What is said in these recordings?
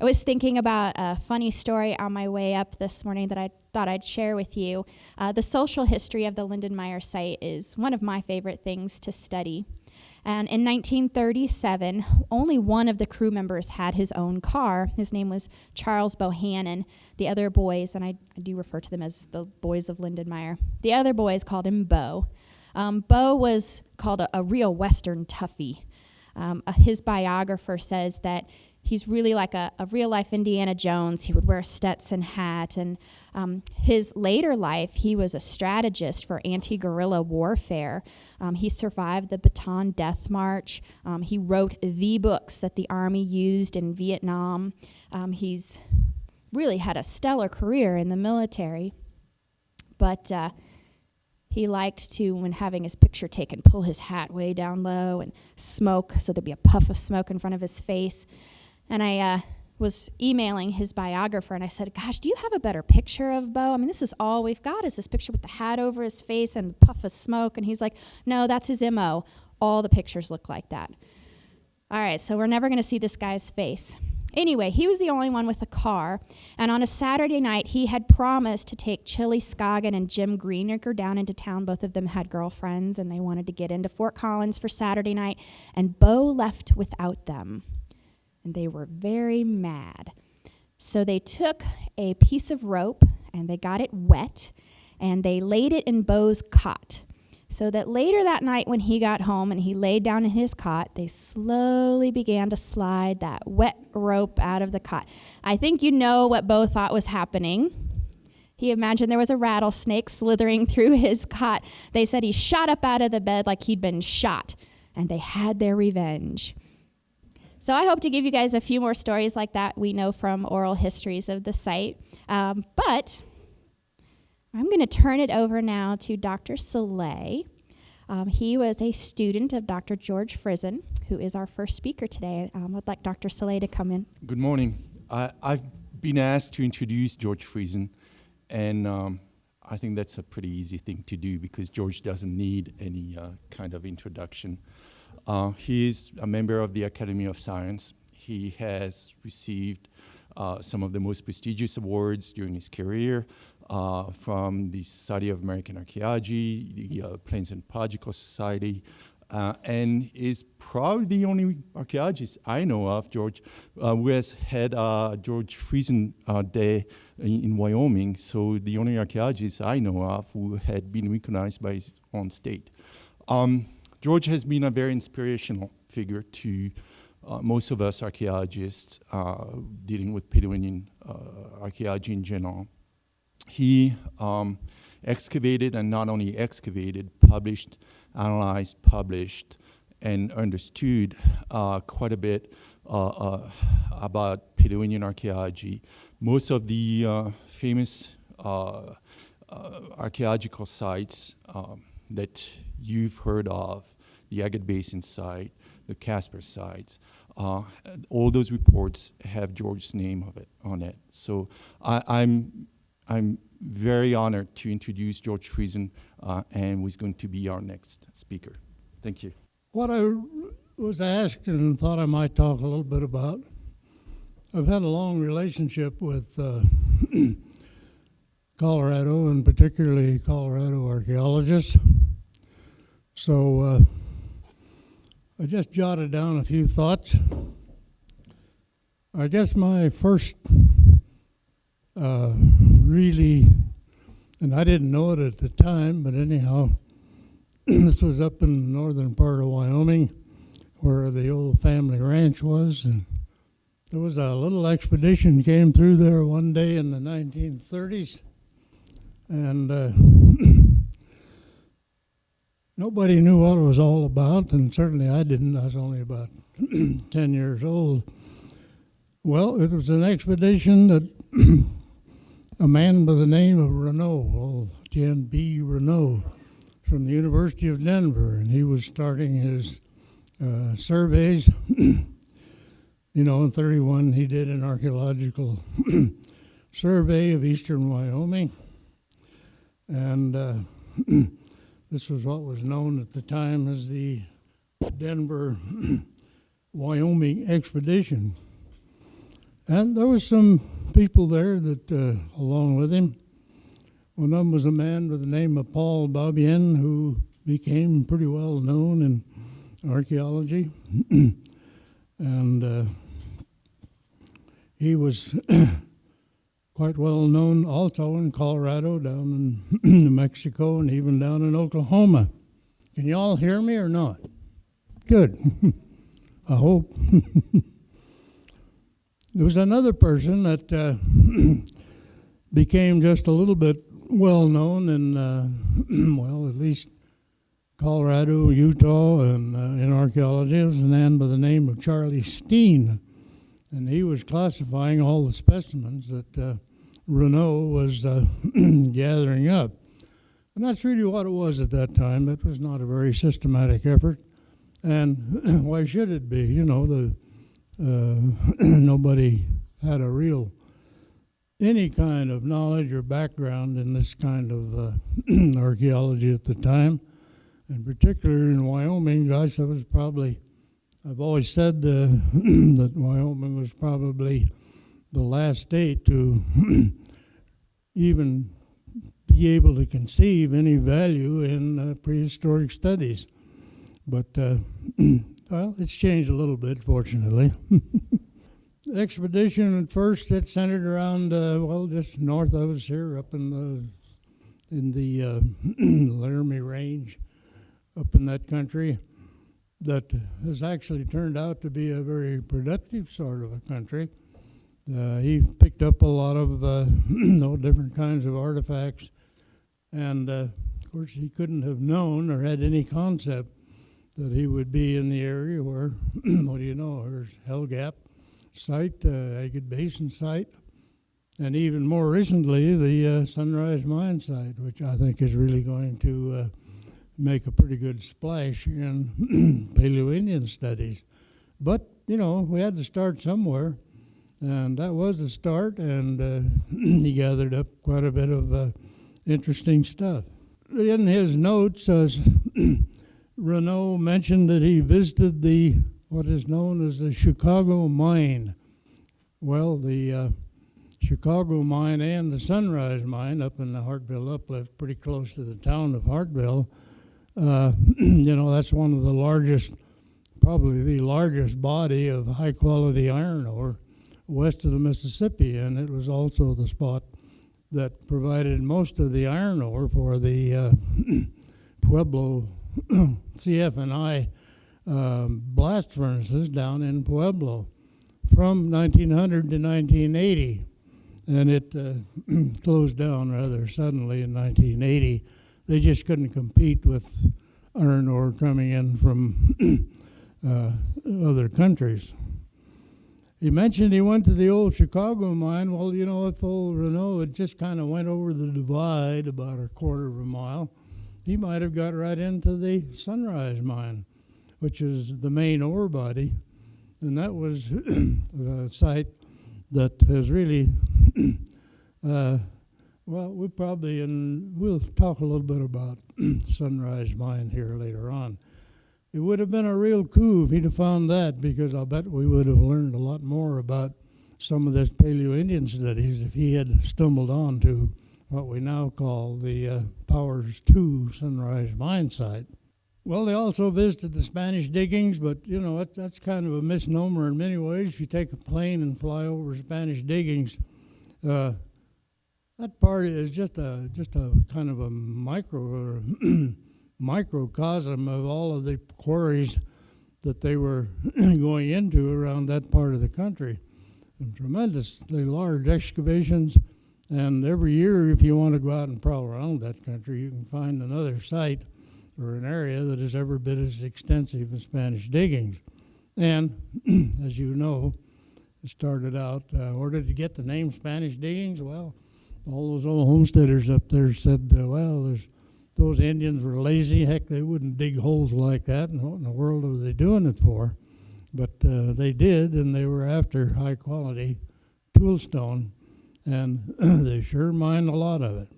I was thinking about a funny story on my way up this morning that I thought I'd share with you. The social history of the Lindenmeier site is one of my favorite things to study. And in 1937, only one of the crew members had his own car. His name was Charles Bohannon. The other boys, and I do refer to them as the boys of Lindenmeier, the other boys called him Bo. Bo was called a real Western toughie. His biographer says that he's really like a real-life Indiana Jones. He would wear a Stetson hat, and his later life, he was a strategist for anti-guerrilla warfare. He survived the Bataan Death March. He wrote the books that the Army used in Vietnam. He's really had a stellar career in the military, but he liked to, when having his picture taken, pull his hat way down low and smoke, so there'd be a puff of smoke in front of his face. And I was emailing his biographer, and I said, gosh, do you have a better picture of Bo? I mean, this is all we've got is this picture with the hat over his face and the puff of smoke. And he's like, no, that's his MO. All the pictures look like that. All right, so we're never going to see this guy's face. Anyway, he was the only one with a car, and on a Saturday night, he had promised to take Chili Scoggin and Jim Greenacre down into town. Both of them had girlfriends, and they wanted to get into Fort Collins for Saturday night, and Bo left without them, and they were very mad. So they took a piece of rope, and they got it wet, and they laid it in Bo's cot, so that later that night when he got home and he laid down in his cot, they slowly began to slide that wet rope out of the cot. I think you know what Bo thought was happening. He imagined there was a rattlesnake slithering through his cot. They said he shot up out of the bed like he'd been shot, and they had their revenge. So I hope to give you guys a few more stories like that we know from oral histories of the site. But I'm going to turn it over now to Dr. Soleil. He was a student of Dr. George Friesen, who is our first speaker today. I'd like Dr. Soleil to come in. Good morning. I've been asked to introduce George Friesen, and I think that's a pretty easy thing to do because George doesn't need any kind of introduction. He is a member of the Academy of Science. He has received some of the most prestigious awards during his career, from the Society of American Archaeology, the Plains Anthropological Society, and is probably the only archaeologist I know of, George, who has had George Friesen Day in Wyoming, so the only archaeologist I know of who had been recognized by his own state. George has been a very inspirational figure to most of us archaeologists dealing with Paleoindian archaeology in general. He excavated, and not only excavated, published, analyzed, published, and understood quite a bit about Paleoindian archaeology. Most of the famous archaeological sites that you've heard of, the Agate Basin site, the Casper sites, all those reports have George's name on it. So I'm very honored to introduce George Friesen, and who's going to be our next speaker. Thank you. What I was asked and thought I might talk a little bit about, I've had a long relationship with Colorado, and particularly Colorado archaeologists. So I just jotted down a few thoughts. I guess my first really, and I didn't know it at the time, but anyhow, this was up in the northern part of Wyoming where the old family ranch was, and there was a little expedition came through there one day in the 1930s, and nobody knew what it was all about, and certainly I didn't. I was only about 10 years old. Well, it was an expedition that a man by the name of Renault, T.N.B. Renault, from the University of Denver, and he was starting his surveys. You know, in 1931, he did an archaeological survey of eastern Wyoming, and this was what was known at the time as the Denver Wyoming expedition. And there was some people there that, along with him, one of them was a man by the name of Paul Babien, who became pretty well known in archaeology. And he was quite well known also in Colorado, down in New Mexico, and even down in Oklahoma. Can you all hear me or not? Good. I hope. There was another person that became just a little bit well known in, well, at least Colorado, Utah, and in archaeology. It was a man by the name of Charlie Steen. And he was classifying all the specimens that Renault was gathering up. And that's really what it was at that time. It was not a very systematic effort. And why should it be? You know, nobody had a real, any kind of knowledge or background in this kind of archaeology at the time. In particular in Wyoming, gosh, that was probably, I've always said that Wyoming was probably the last state to even be able to conceive any value in prehistoric studies. But, well, it's changed a little bit, fortunately. The expedition at first, it centered around, well, just north of us here, up in the Laramie Range, up in that country, that has actually turned out to be a very productive sort of a country. He picked up a lot of different kinds of artifacts, and of course he couldn't have known or had any concept that he would be in the area where, what do you know, there's Hell Gap site, Agate Basin site, and even more recently the Sunrise Mine site, which I think is really going to make a pretty good splash in Paleo-Indian studies. But, you know, we had to start somewhere, and that was the start, and he gathered up quite a bit of interesting stuff. In his notes, Renault mentioned that he visited what is known as the Chicago Mine. Well, the Chicago Mine and the Sunrise Mine up in the Hartville Uplift, pretty close to the town of Hartville, you know, that's one of the largest, probably the largest body of high-quality iron ore west of the Mississippi, and it was also the spot that provided most of the iron ore for the Pueblo CF&I blast furnaces down in Pueblo from 1900 to 1980, and it closed down rather suddenly in 1980. They just couldn't compete with iron ore coming in from other countries. He mentioned he went to the old Chicago mine. Well, you know, if old Renault had just kind of went over the divide about a quarter of a mile, he might have got right into the Sunrise mine, which is the main ore body. And that was a site that has really, well, we'll talk a little bit about Sunrise Mine here later on. It would have been a real coup if he'd have found that, because I'll bet we would have learned a lot more about some of this Paleo-Indian studies if he had stumbled on to what we now call the Powers II Sunrise Mine site. Well, they also visited the Spanish diggings, but, you know, that's kind of a misnomer in many ways. If you take a plane and fly over Spanish diggings, that part is just a kind of a microcosm of all of the quarries that they were going into around that part of the country. And tremendously large excavations, and every year if you want to go out and prowl around that country, you can find another site or an area that is every bit as extensive as Spanish diggings. And, as you know, it started out, where did you get the name Spanish diggings? Well, all those old homesteaders up there said, those Indians were lazy. Heck, they wouldn't dig holes like that, and what in the world are they doing it for? But they did, and they were after high-quality toolstone, and they sure mined a lot of it.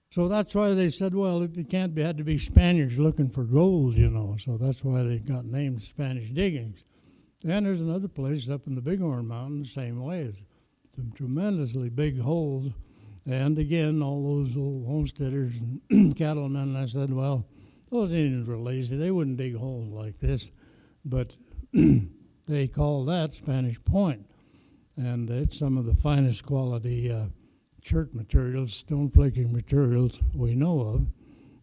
So that's why they said, well, it had to be Spaniards looking for gold, you know, so that's why they got named Spanish diggings. And there's another place up in the Bighorn Mountains, the same way. some tremendously big holes. And again, all those old homesteaders and cattlemen, I said, well, those Indians were lazy. They wouldn't dig holes like this. But they call that Spanish Point. And it's some of the finest quality chert materials, stone flaking materials we know of.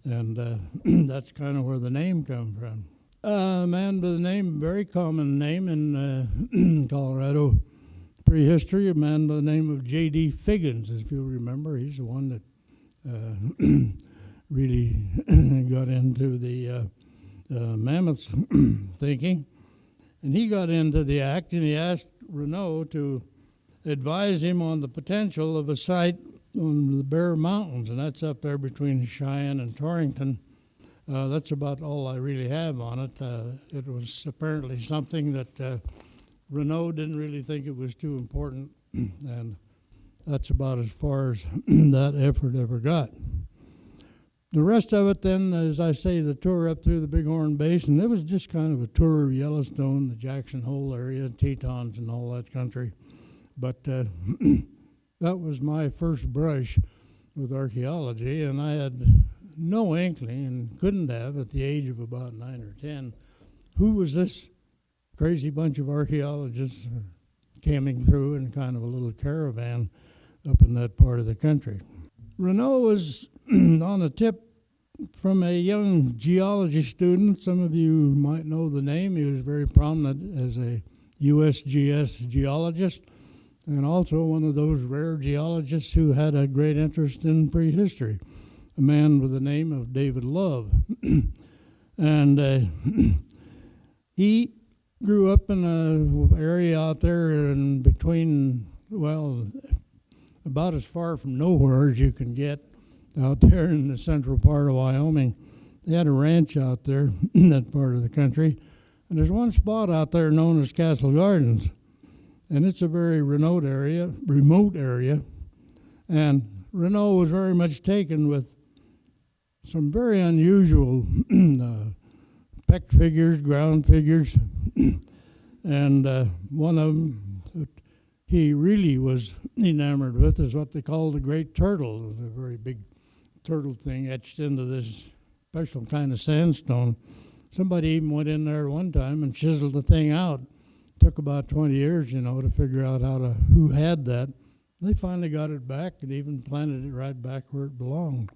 And that's kind of where the name comes from. A man by the name, very common name in Colorado prehistory, a man by the name of J.D. Figgins, if you'll remember. He's the one that really got into the mammoths thinking. And he got into the act, and he asked Renaud to advise him on the potential of a site on the Bear Mountains, and that's up there between Cheyenne and Torrington. That's about all I really have on it. It was apparently something that Renaud didn't really think it was too important, and that's about as far as that effort ever got. The rest of it then, as I say, the tour up through the Bighorn Basin, it was just kind of a tour of Yellowstone, the Jackson Hole area, Tetons and all that country. But that was my first brush with archaeology, and I had no inkling, and couldn't have at the age of about 9 or 10, who was this crazy bunch of archaeologists coming through in kind of a little caravan up in that part of the country. Renaud was on a tip from a young geology student. Some of you might know the name. He was very prominent as a USGS geologist, and also one of those rare geologists who had a great interest in prehistory, a man with the name of David Love. And he grew up in an area out there in between, well, about as far from nowhere as you can get out there in the central part of Wyoming. They had a ranch out there in that part of the country. And there's one spot out there known as Castle Gardens. And it's a very remote area. And Renaud was very much taken with some very unusual pecked figures, ground figures. And one of them that he really was enamored with is what they call the great turtle. It was a very big turtle thing etched into this special kind of sandstone. Somebody even went in there one time and chiseled the thing out. Took about 20 years, to figure out who had that. They finally got it back and even planted it right back where it belonged.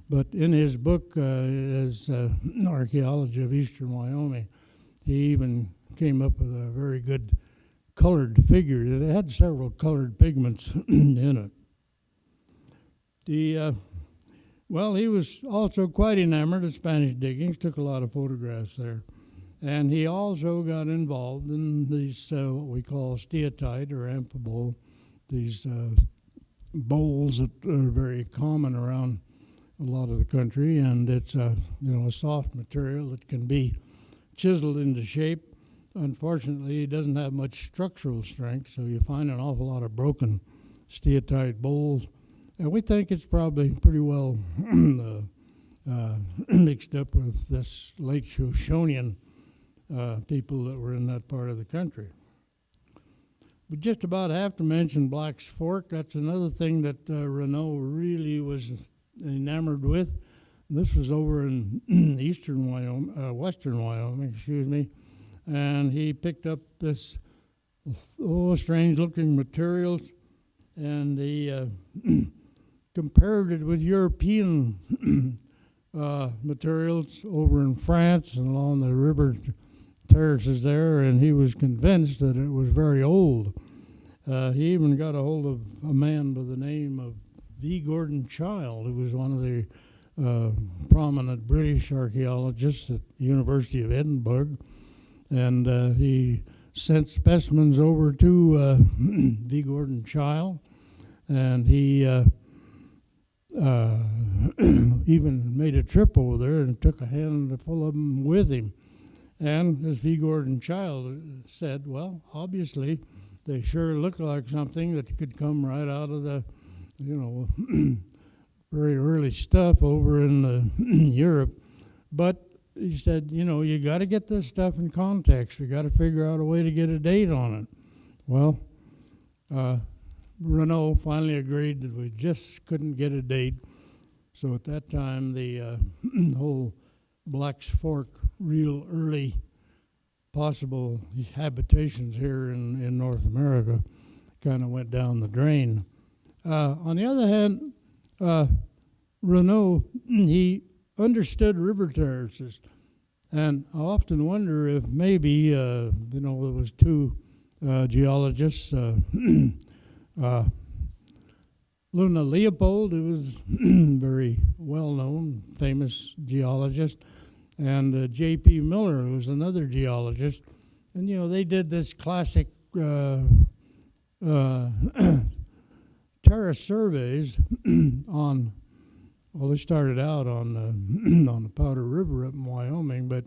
But in his book, as Archaeology of Eastern Wyoming, he even came up with a very good colored figure. It had several colored pigments in it. He was also quite enamored of Spanish diggings, took a lot of photographs there. And he also got involved in these, what we call steatite or amphibole, these bowls that are very common around a lot of the country. And it's a soft material that can be chiseled into shape. Unfortunately, it doesn't have much structural strength, so you find an awful lot of broken steatite bowls. And we think it's probably pretty well mixed up with this late Shoshonian people that were in that part of the country. We just about have to mention Black's Fork. That's another thing that Renaud really was enamored with. This was over in western Wyoming, and he picked up this strange-looking materials, and he compared it with European materials over in France and along the river terraces there, and he was convinced that it was very old. He even got a hold of a man by the name of V. Gordon Child, who was one of the prominent British archaeologists at the University of Edinburgh, and he sent specimens over to V. Gordon Child, and he even made a trip over there and took a handful of them with him. And as V. Gordon Child said, well, obviously they sure look like something that could come right out of the, very early stuff over in Europe. But he said, you got to get this stuff in context. We got to figure out a way to get a date on it. Well, Renault finally agreed that we just couldn't get a date. So at that time, the whole Black's Fork, real early possible habitations here in North America, kind of went down the drain. On the other hand, Renault, he understood river terraces. And I often wonder if maybe, there was two geologists, Luna Leopold, who was very well-known, famous geologist, and J.P. Miller, who was another geologist. And, they did this classic terrace surveys on, well, they started out on the Powder River up in Wyoming, but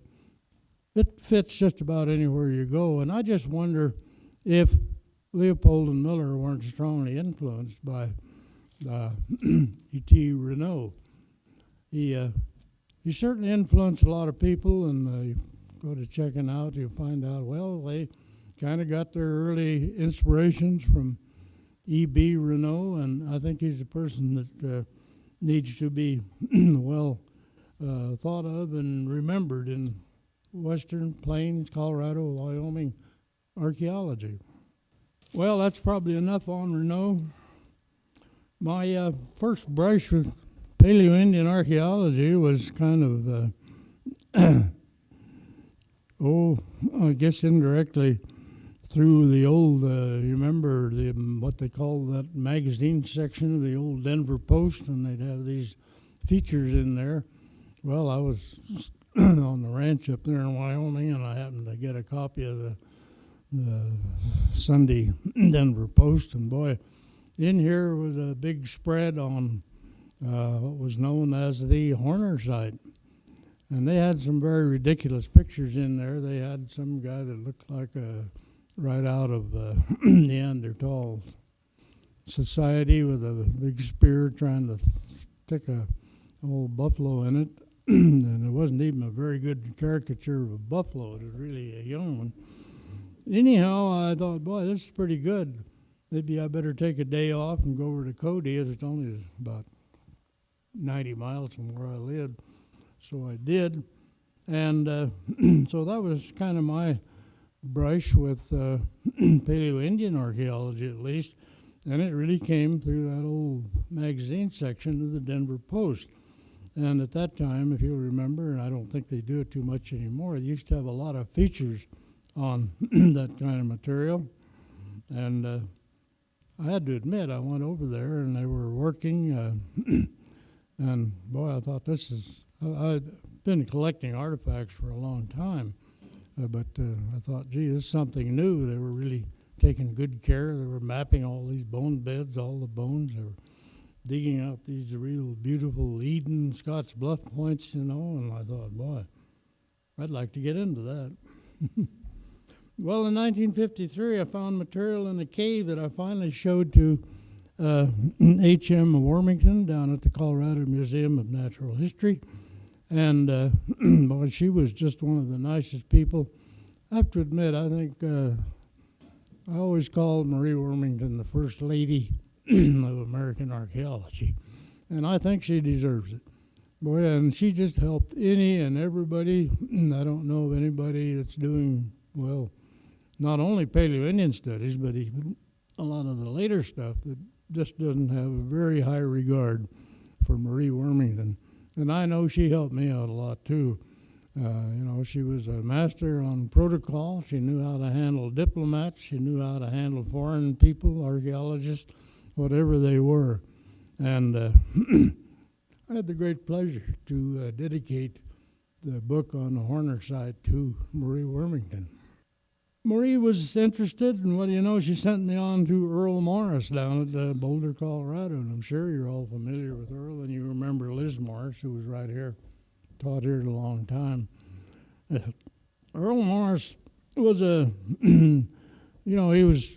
it fits just about anywhere you go. And I just wonder if Leopold and Miller weren't strongly influenced by E.T. Renault. He certainly influenced a lot of people, and you go to checking out, you find out, well, they kind of got their early inspirations from E.B. Renault, and I think he's a person that needs to be well thought of and remembered in Western Plains, Colorado, Wyoming archaeology. Well, that's probably enough on Renault. My first brush with Paleo-Indian archaeology was kind of, I guess indirectly through the old, you remember what they call that magazine section of the old Denver Post, and they'd have these features in there. Well, I was on the ranch up there in Wyoming, and I happened to get a copy of the Sunday Denver Post, and boy, in here was a big spread on what was known as the Horner site. And they had some very ridiculous pictures in there. They had some guy that looked like right out of Neanderthal society with a big spear trying to stick a old buffalo in it. And it wasn't even a very good caricature of a buffalo. It was really a young one. Anyhow, I thought, boy, this is pretty good. Maybe I better take a day off and go over to Cody, as it's only about 90 miles from where I lived. So I did. And so that was kind of my brush with Paleo-Indian archaeology, at least. And it really came through that old magazine section of the Denver Post. And at that time, if you'll remember, and I don't think they do it too much anymore, they used to have a lot of features on that kind of material. And I had to admit, I went over there and they were working, and boy, I thought I'd been collecting artifacts for a long time, but I thought, gee, this is something new. They were really taking good care. They were mapping all these bone beds, all the bones. They were digging out these real beautiful Eden, Scotts Bluff points, and I thought, boy, I'd like to get into that. Well, in 1953, I found material in a cave that I finally showed to H.M. Warmington down at the Colorado Museum of Natural History. And boy, she was just one of the nicest people. I have to admit, I think I always called Marie Warmington the first lady of American archaeology. And I think she deserves it. Boy, and she just helped any and everybody. I don't know of anybody that's doing, well, not only Paleo-Indian studies, but even a lot of the later stuff that just doesn't have a very high regard for Marie Warmington. And I know she helped me out a lot, too. She was a master on protocol. She knew how to handle diplomats. She knew how to handle foreign people, archaeologists, whatever they were. And I had the great pleasure to dedicate the book on the Horner site to Marie Warmington. Marie was interested, and she sent me on to Earl Morris down at Boulder, Colorado, and I'm sure you're all familiar with Earl, and you remember Liz Morris, who was right here, taught here a long time. Earl Morris was he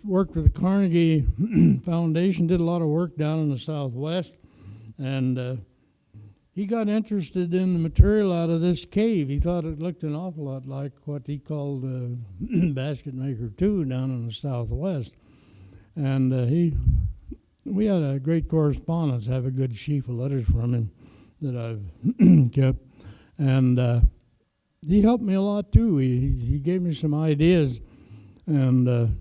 worked with the Carnegie Foundation, did a lot of work down in the Southwest, and he got interested in the material out of this cave. He thought it looked an awful lot like what he called Basket Maker 2 down in the Southwest. And he we had a great correspondence. I have a good sheaf of letters from him that I've kept. And he helped me a lot, too. He gave me some ideas. And,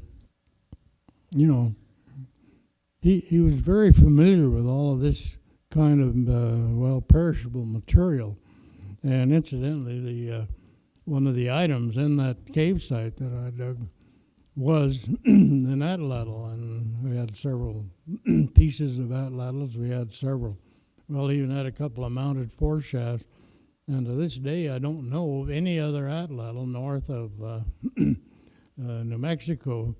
he was very familiar with all of this kind of, perishable material. And incidentally, one of the items in that cave site that I dug was an atlatl, and we had several pieces of atlatls. We had several. Well, even had a couple of mounted foreshafts. And to this day, I don't know of any other atlatl north of New Mexico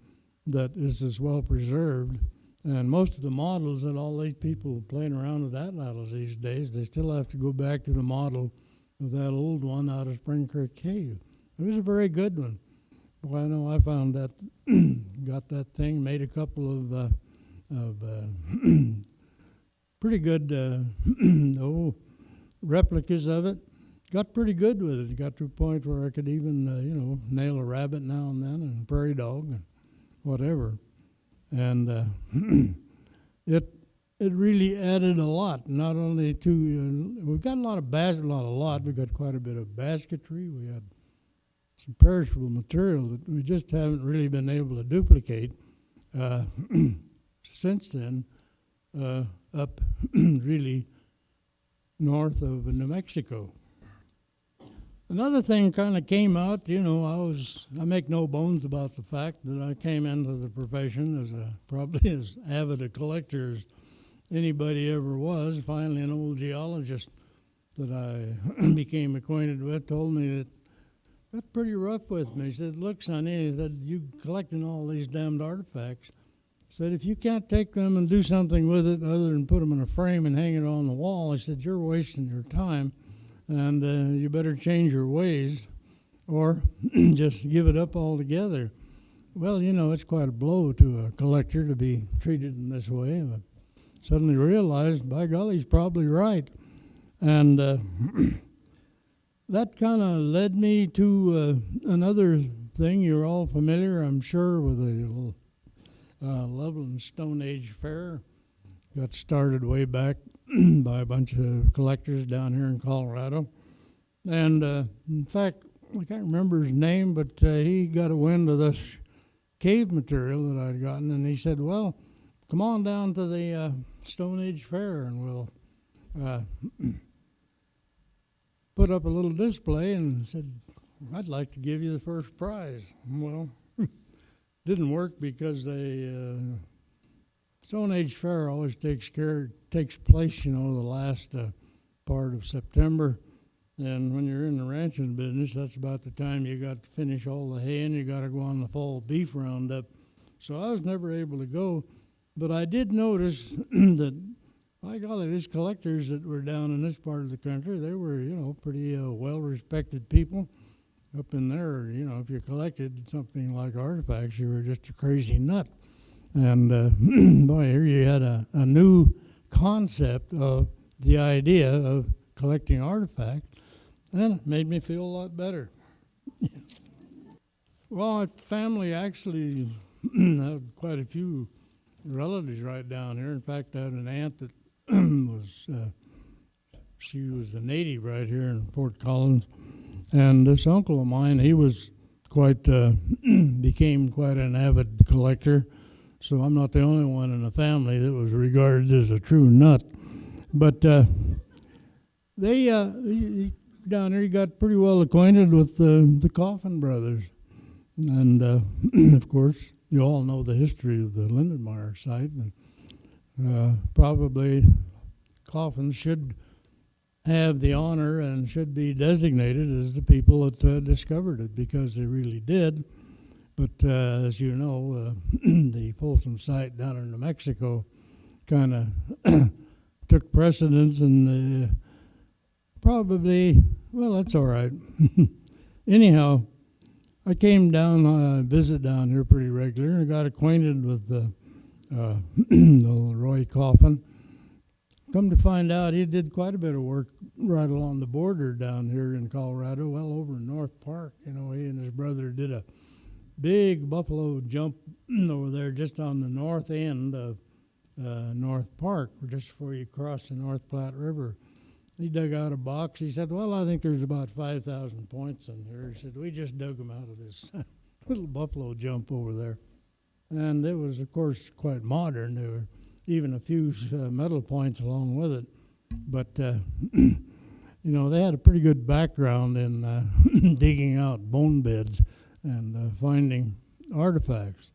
that is as well preserved. And most of the models that all these people playing around with atlatls these days, they still have to go back to the model of that old one out of Spring Creek Cave. It was a very good one. Well, I know I found that, got that thing, made a couple of pretty good replicas of it. Got pretty good with it. Got to a point where I could even, nail a rabbit now and then, and a prairie dog, and whatever. And it really added a lot. Not only to we've got a lot of we got quite a bit of basketry. We had some perishable material that we just haven't really been able to duplicate since then. Up really north of New Mexico. Another thing kind of came out, I make no bones about the fact that I came into the profession as probably as avid a collector as anybody ever was. Finally, an old geologist that I became acquainted with told me that got pretty rough with me. He said, "Look, Sonny," he said, "you collecting all these damned artifacts. He said, if you can't take them and do something with it other than put them in a frame and hang it on the wall," he said, "you're wasting your time. And you better change your ways or just give it up altogether." Well, it's quite a blow to a collector to be treated in this way. I suddenly realized, by golly, he's probably right. And that kind of led me to another thing. You're all familiar, I'm sure, with the Loveland Stone Age Fair. Got started way back by a bunch of collectors down here in Colorado. And in fact, I can't remember his name, but he got a wind of this cave material that I'd gotten, and he said, "Well, come on down to the Stone Age Fair, and we'll put up a little display," and said, "I'd like to give you the first prize." Well, didn't work because they Stone Age Fair always takes place, the last part of September. And when you're in the ranching business, that's about the time you got to finish all the hay and you got to go on the fall beef roundup. So I was never able to go. But I did notice that, by golly, these collectors that were down in this part of the country, they were, pretty well-respected people. Up in there, if you collected something like artifacts, you were just a crazy nut. And boy, here you had a new concept of the idea of collecting artifacts, and it made me feel a lot better. Well, my family actually had quite a few relatives right down here. In fact, I had an aunt that she was a native right here in Fort Collins, and this uncle of mine, he was became quite an avid collector. So I'm not the only one in the family that was regarded as a true nut. But they down there, he got pretty well acquainted with the Coffin brothers. And, of course, you all know the history of the Lindenmeier site. And, probably Coffins should have the honor and should be designated as the people that discovered it, because they really did. But as you know, the Folsom site down in New Mexico kind of took precedence, and probably, well, that's all right. Anyhow, I came down, visit down here pretty regular, and I got acquainted with the Roy Coffin. Come to find out, he did quite a bit of work right along the border down here in Colorado, well over in North Park. He and his brother did a big buffalo jump over there just on the north end of North Park, just before you cross the North Platte River. He dug out a box. He said, well, I think there's about 5,000 points in here. He said, we just dug them out of this little buffalo jump over there. And it was, of course, quite modern. There were even a few metal points along with it. But, they had a pretty good background in digging out bone beds and finding artifacts.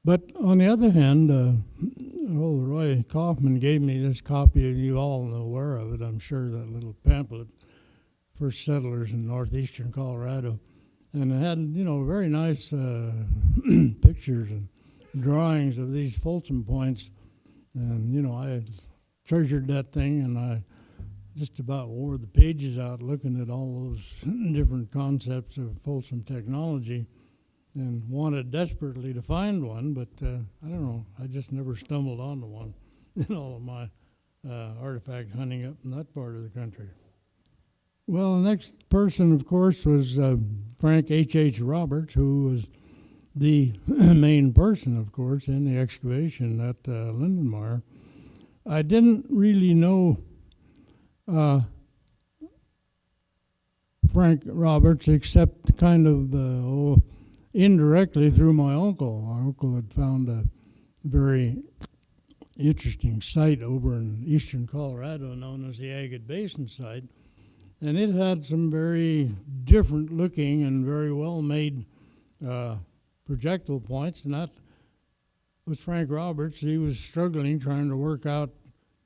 But on the other hand, old Roy Kaufman gave me this copy, and you all are aware of it, I'm sure, that little pamphlet, First Settlers in Northeastern Colorado. And it had, very nice pictures and drawings of these Folsom points. And, I treasured that thing, and I just about wore the pages out looking at all those different concepts of Folsom technology and wanted desperately to find one, but I don't know, I just never stumbled onto one in all of my artifact hunting up in that part of the country. Well, the next person, of course, was Frank H. Roberts, who was the main person, of course, in the excavation at Lindenmeier. I didn't really know Frank Roberts except kind of indirectly through my uncle. My uncle had found a very interesting site over in eastern Colorado known as the Agate Basin site, and it had some very different looking and very well made projectile points, and that was Frank Roberts. He was struggling, trying to work out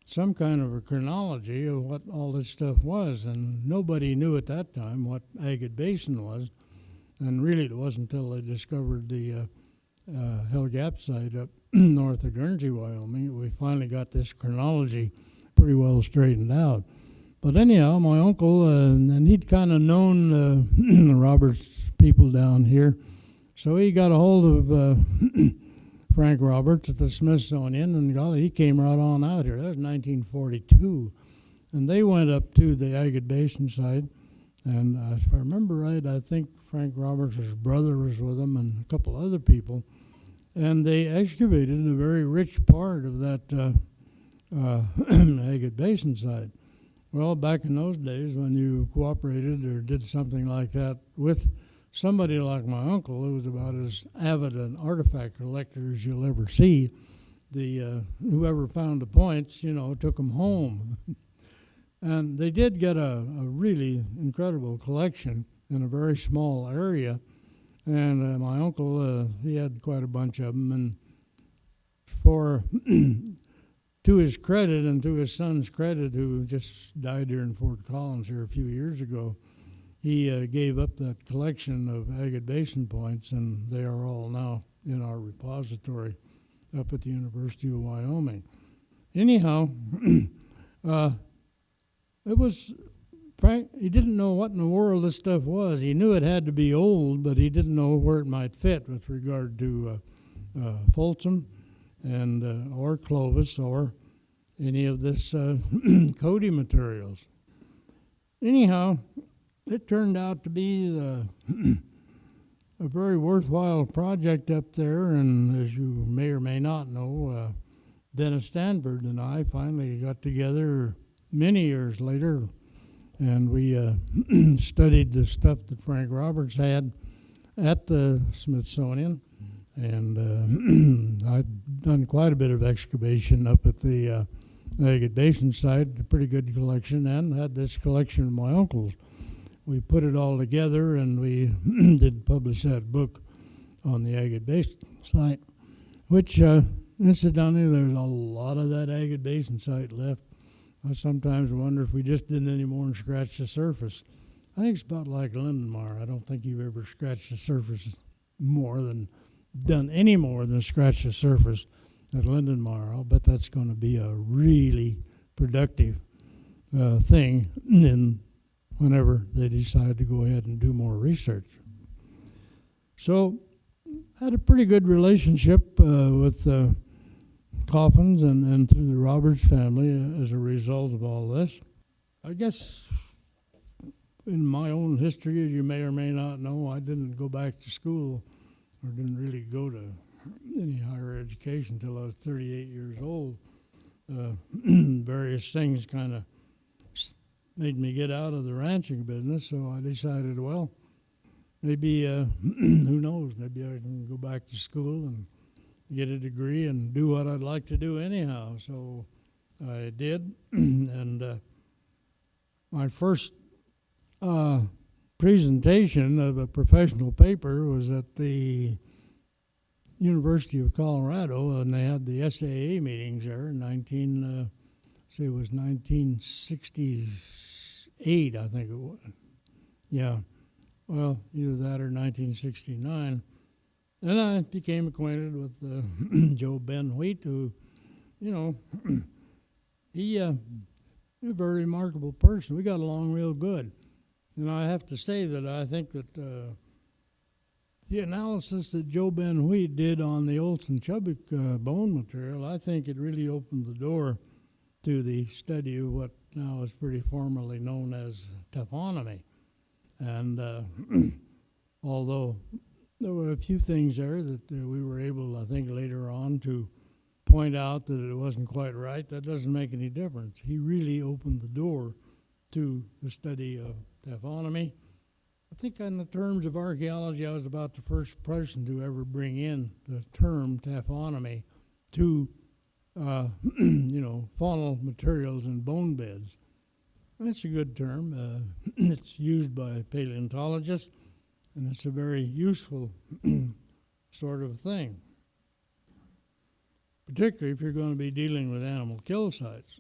some kind of a chronology of what all this stuff was, and nobody knew at that time what Agate Basin was. And really, it wasn't until they discovered the Hell Gap site up north of Guernsey, Wyoming, that we finally got this chronology pretty well straightened out. But anyhow, my uncle, and he'd kind of known the Roberts people down here, so he got a hold of Frank Roberts at the Smithsonian, and golly, he came right on out here. That was 1942. And they went up to the Agate Basin site, and if I remember right, I think Frank Roberts' brother was with them and a couple other people, and they excavated a very rich part of that Agate Basin site. Well, back in those days, when you cooperated or did something like that with somebody like my uncle, who was about as avid an artifact collector as you'll ever see, whoever found the points, took them home. And they did get a really incredible collection in a very small area. And my uncle, he had quite a bunch of them. And to his credit and to his son's credit, who just died here in Fort Collins here a few years ago, he gave up that collection of Agate Basin points, and they are all now in our repository up at the University of Wyoming. Anyhow, it was Frank. He didn't know what in the world this stuff was. He knew it had to be old, but he didn't know where it might fit with regard to Folsom and or Clovis or any of this Cody materials. Anyhow, it turned out to be a very worthwhile project up there, and as you may or may not know, Dennis Stanford and I finally got together many years later, and we studied the stuff that Frank Roberts had at the Smithsonian, and I'd done quite a bit of excavation up at the Agate Basin site, a pretty good collection, and had this collection of my uncle's. We put it all together, and we did publish that book on the Agate Basin site, which, incidentally, there's a lot of that Agate Basin site left. I sometimes wonder if we just didn't any more than scratch the surface. I think it's about like Lindenmeier. I don't think you've ever scratched the surface done any more than scratch the surface at Lindenmeier. I'll bet that's going to be a really productive thing whenever they decide to go ahead and do more research. So I had a pretty good relationship with Coffins and through the Roberts family as a result of all this. I guess in my own history, as you may or may not know, I didn't go back to school or didn't really go to any higher education until I was 38 years old. Various things kind of made me get out of the ranching business, so I decided, well, maybe, who knows, maybe I can go back to school and get a degree and do what I'd like to do anyhow. So I did, and my first presentation of a professional paper was at the University of Colorado, and they had the SAA meetings there in 1968, I think it was. Yeah, well, either that or 1969. And I became acquainted with Joe Ben Wheat, who, he a very remarkable person. We got along real good. And I have to say that I think that the analysis that Joe Ben Wheat did on the Olson-Chubbuck bone material, I think it really opened the door to the study of what now is pretty formally known as taphonomy. And although there were a few things there that we were able, I think, later on to point out that it wasn't quite right, that doesn't make any difference. He really opened the door to the study of taphonomy. I think in the terms of archaeology, I was about the first person to ever bring in the term taphonomy to, faunal materials and bone beds. That's a good term. It's used by paleontologists, and it's a very useful sort of thing, particularly if you're going to be dealing with animal kill sites.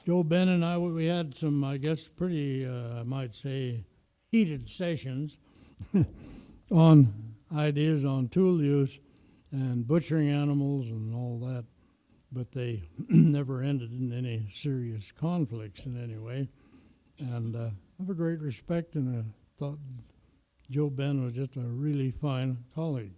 Joe Ben and I, we had some, I guess, pretty, I might say, heated sessions on ideas on tool use and butchering animals and all that, but they never ended in any serious conflicts in any way. And I have a great respect, and I thought Joe Ben was just a really fine colleague.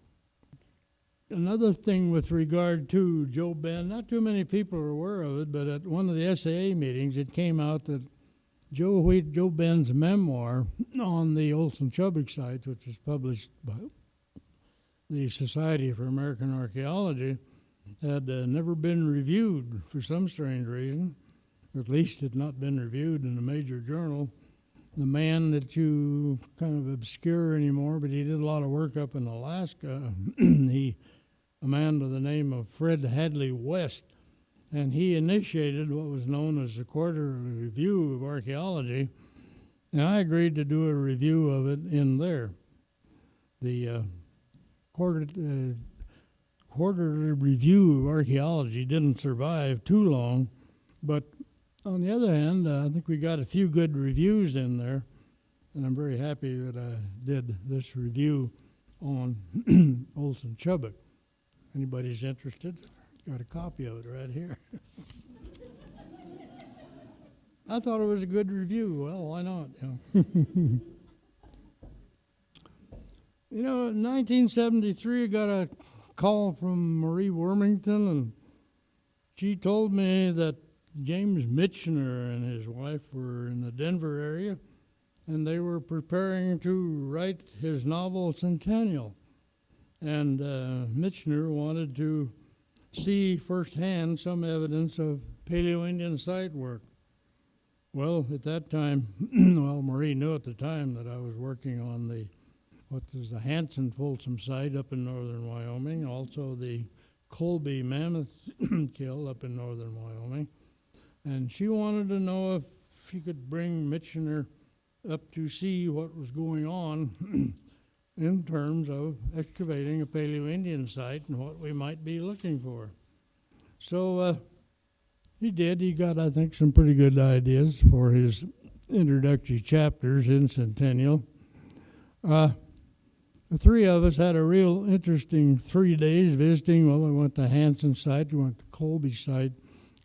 Another thing with regard to Joe Ben, not too many people are aware of it, but at one of the SAA meetings, it came out that Joe Ben's memoir on the Olson-Chubbuck site, which was published by the Society for American Archaeology, had never been reviewed for some strange reason, or at least had not been reviewed in a major journal. The man that you kind of obscure anymore, but he did a lot of work up in Alaska, a man by the name of Fred Hadley West, and he initiated what was known as the Quarterly Review of Archaeology, and I agreed to do a review of it in there. The Quarterly Review of Archaeology didn't survive too long, but on the other hand, I think we got a few good reviews in there, and I'm very happy that I did this review on Olson-Chubbuck. Anybody's interested? Got a copy of it right here. I thought it was a good review. Well, why not? In 1973, I got a call from Marie Wormington, and she told me that James Michener and his wife were in the Denver area, and they were preparing to write his novel Centennial. And Michener wanted to see firsthand some evidence of Paleo-Indian site work. Well, at that time, Marie knew at the time that I was working on the Hansen-Folsom site up in northern Wyoming, also the Colby Mammoth Kill up in northern Wyoming. And she wanted to know if she could bring Michener up to see what was going on in terms of excavating a Paleo-Indian site and what we might be looking for. So he did. He got, I think, some pretty good ideas for his introductory chapters in Centennial. The three of us had a real interesting 3 days visiting. Well, we went to Hansen site, we went to Colby site.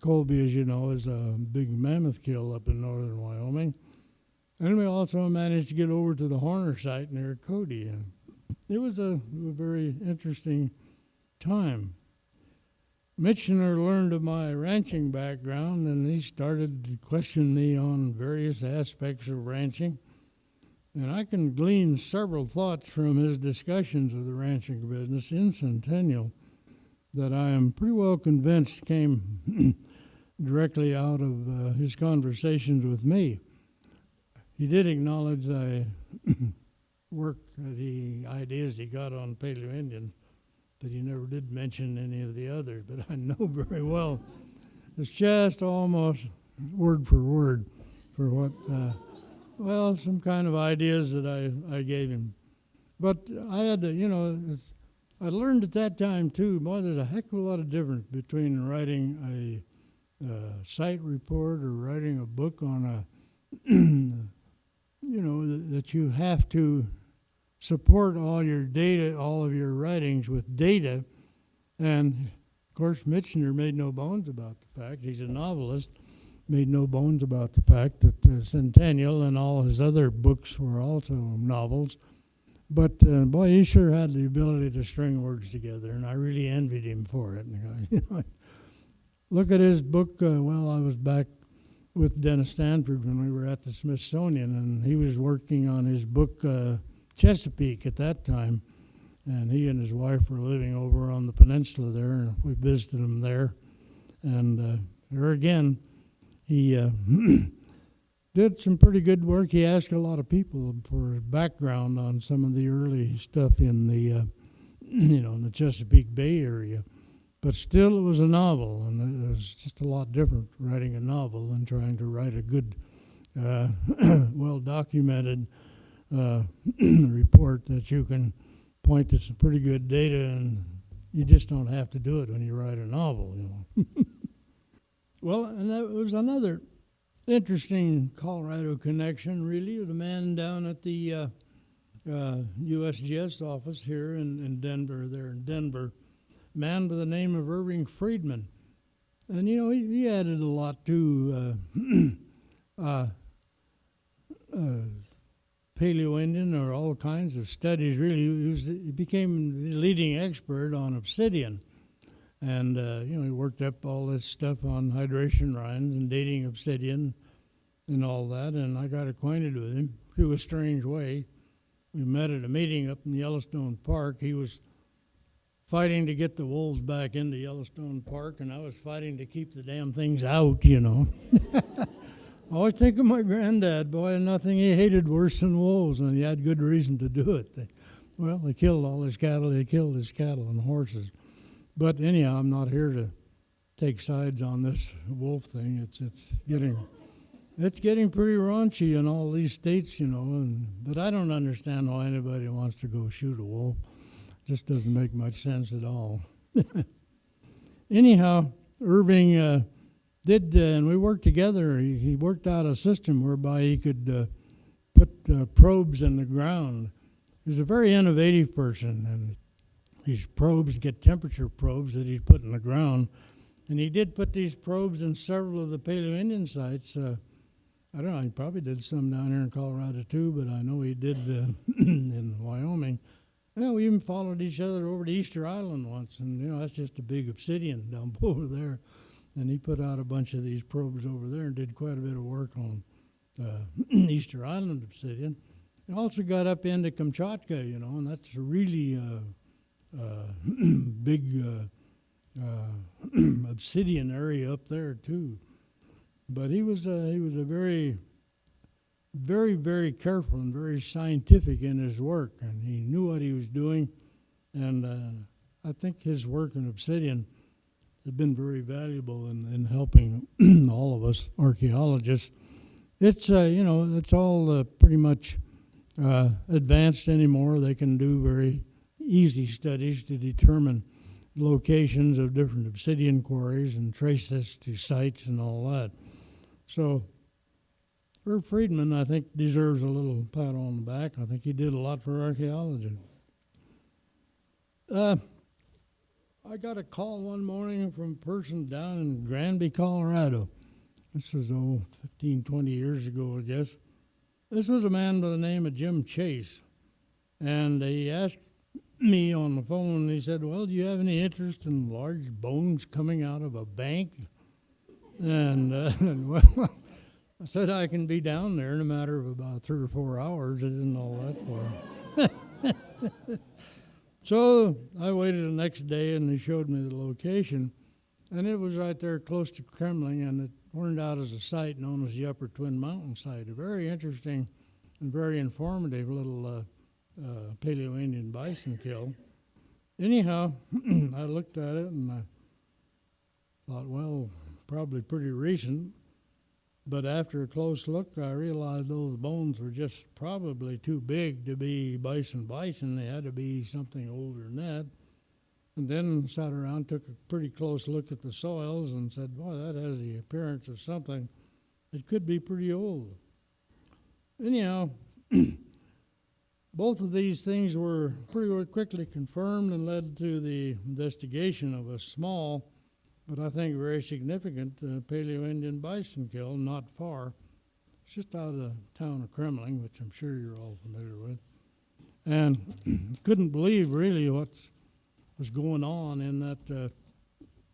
Colby, as you know, is a big mammoth kill up in northern Wyoming. And we also managed to get over to the Horner site near Cody. And it was a very interesting time. Michener learned of my ranching background, and he started to question me on various aspects of ranching. And I can glean several thoughts from his discussions of the ranching business in Centennial that I am pretty well convinced came directly out of his conversations with me. He did acknowledge the ideas he got on Paleo Indian, but he never did mention any of the others. But I know very well it's just almost word for word for what, some kind of ideas that I gave him. But I had to, I learned at that time too, boy, there's a heck of a lot of difference between writing a site report or writing a book on that you have to support all your data, all of your writings with data. And of course, Michener made no bones about the fact, he's a novelist, made no bones about the fact that Centennial and all his other books were also novels. But boy, he sure had the ability to string words together, and I really envied him for it. Look at his book. I was back with Dennis Stanford when we were at the Smithsonian, and he was working on his book Chesapeake at that time, and he and his wife were living over on the peninsula there, and we visited him there. And there again, he did some pretty good work. He asked a lot of people for background on some of the early stuff in the, in the Chesapeake Bay area. But still, it was a novel, and it was just a lot different writing a novel than trying to write a good, well-documented report that you can point to some pretty good data, and you just don't have to do it when you write a novel, Well, and that was another interesting Colorado connection, really, with a man down at the USGS office here in Denver, man by the name of Irving Friedman. And, he added a lot to Paleo Indian or all kinds of studies, really. He became the leading expert on Obsidian. And, he worked up all this stuff on hydration rinds and dating Obsidian and all that. And I got acquainted with him through a strange way. We met at a meeting up in Yellowstone Park. He was fighting to get the wolves back into Yellowstone Park, and I was fighting to keep the damn things out, I always think of my granddad, boy, nothing he hated worse than wolves, and he had good reason to do it. They killed all his cattle. They killed his cattle and horses. But anyhow, I'm not here to take sides on this wolf thing. It's getting pretty raunchy in all these states, but I don't understand why anybody wants to go shoot a wolf. Just doesn't make much sense at all. Anyhow, Irving did, and we worked together. He worked out a system whereby he could put probes in the ground. He's a very innovative person, and these probes get temperature probes that he'd put in the ground. And he did put these probes in several of the Paleo Indian sites. I don't know, he probably did some down here in Colorado too, but I know he did in Wyoming. We even followed each other over to Easter Island once, and that's just a big obsidian down over there. And he put out a bunch of these probes over there and did quite a bit of work on Easter Island obsidian. He also got up into Kamchatka, and that's a really big obsidian area up there too. But he was a very, very, very careful and very scientific in his work, and he knew what he was doing. And I think his work in Obsidian has been very valuable in helping all of us archaeologists. It's it's all pretty much advanced anymore. They can do very easy studies to determine locations of different obsidian quarries and trace this to sites and all that. So Irv Friedman, I think, deserves a little pat on the back. I think he did a lot for archaeology. I got a call one morning from a person down in Granby, Colorado. This was, 15, 20 years ago, I guess. This was a man by the name of Jim Chase. And he asked me on the phone, and he said, well, do you have any interest in large bones coming out of a bank? And, well, I said I can be down there in a matter of about 3 or 4 hours. It isn't all that far. So I waited the next day, and they showed me the location. And it was right there close to Kremling, and it turned out as a site known as the Upper Twin Mountain site, a very interesting and very informative little Paleo-Indian bison kill. Anyhow, I looked at it, and I thought, well, probably pretty recent. But after a close look, I realized those bones were just probably too big to be bison. They had to be something older than that. And then sat around, took a pretty close look at the soils and said, boy, that has the appearance of something that could be pretty old. Anyhow, both of these things were pretty quickly confirmed and led to the investigation of a small, but I think very significant Paleo-Indian bison kill not far. It's just out of the town of Kremling, which I'm sure you're all familiar with. And couldn't believe really what was going on in that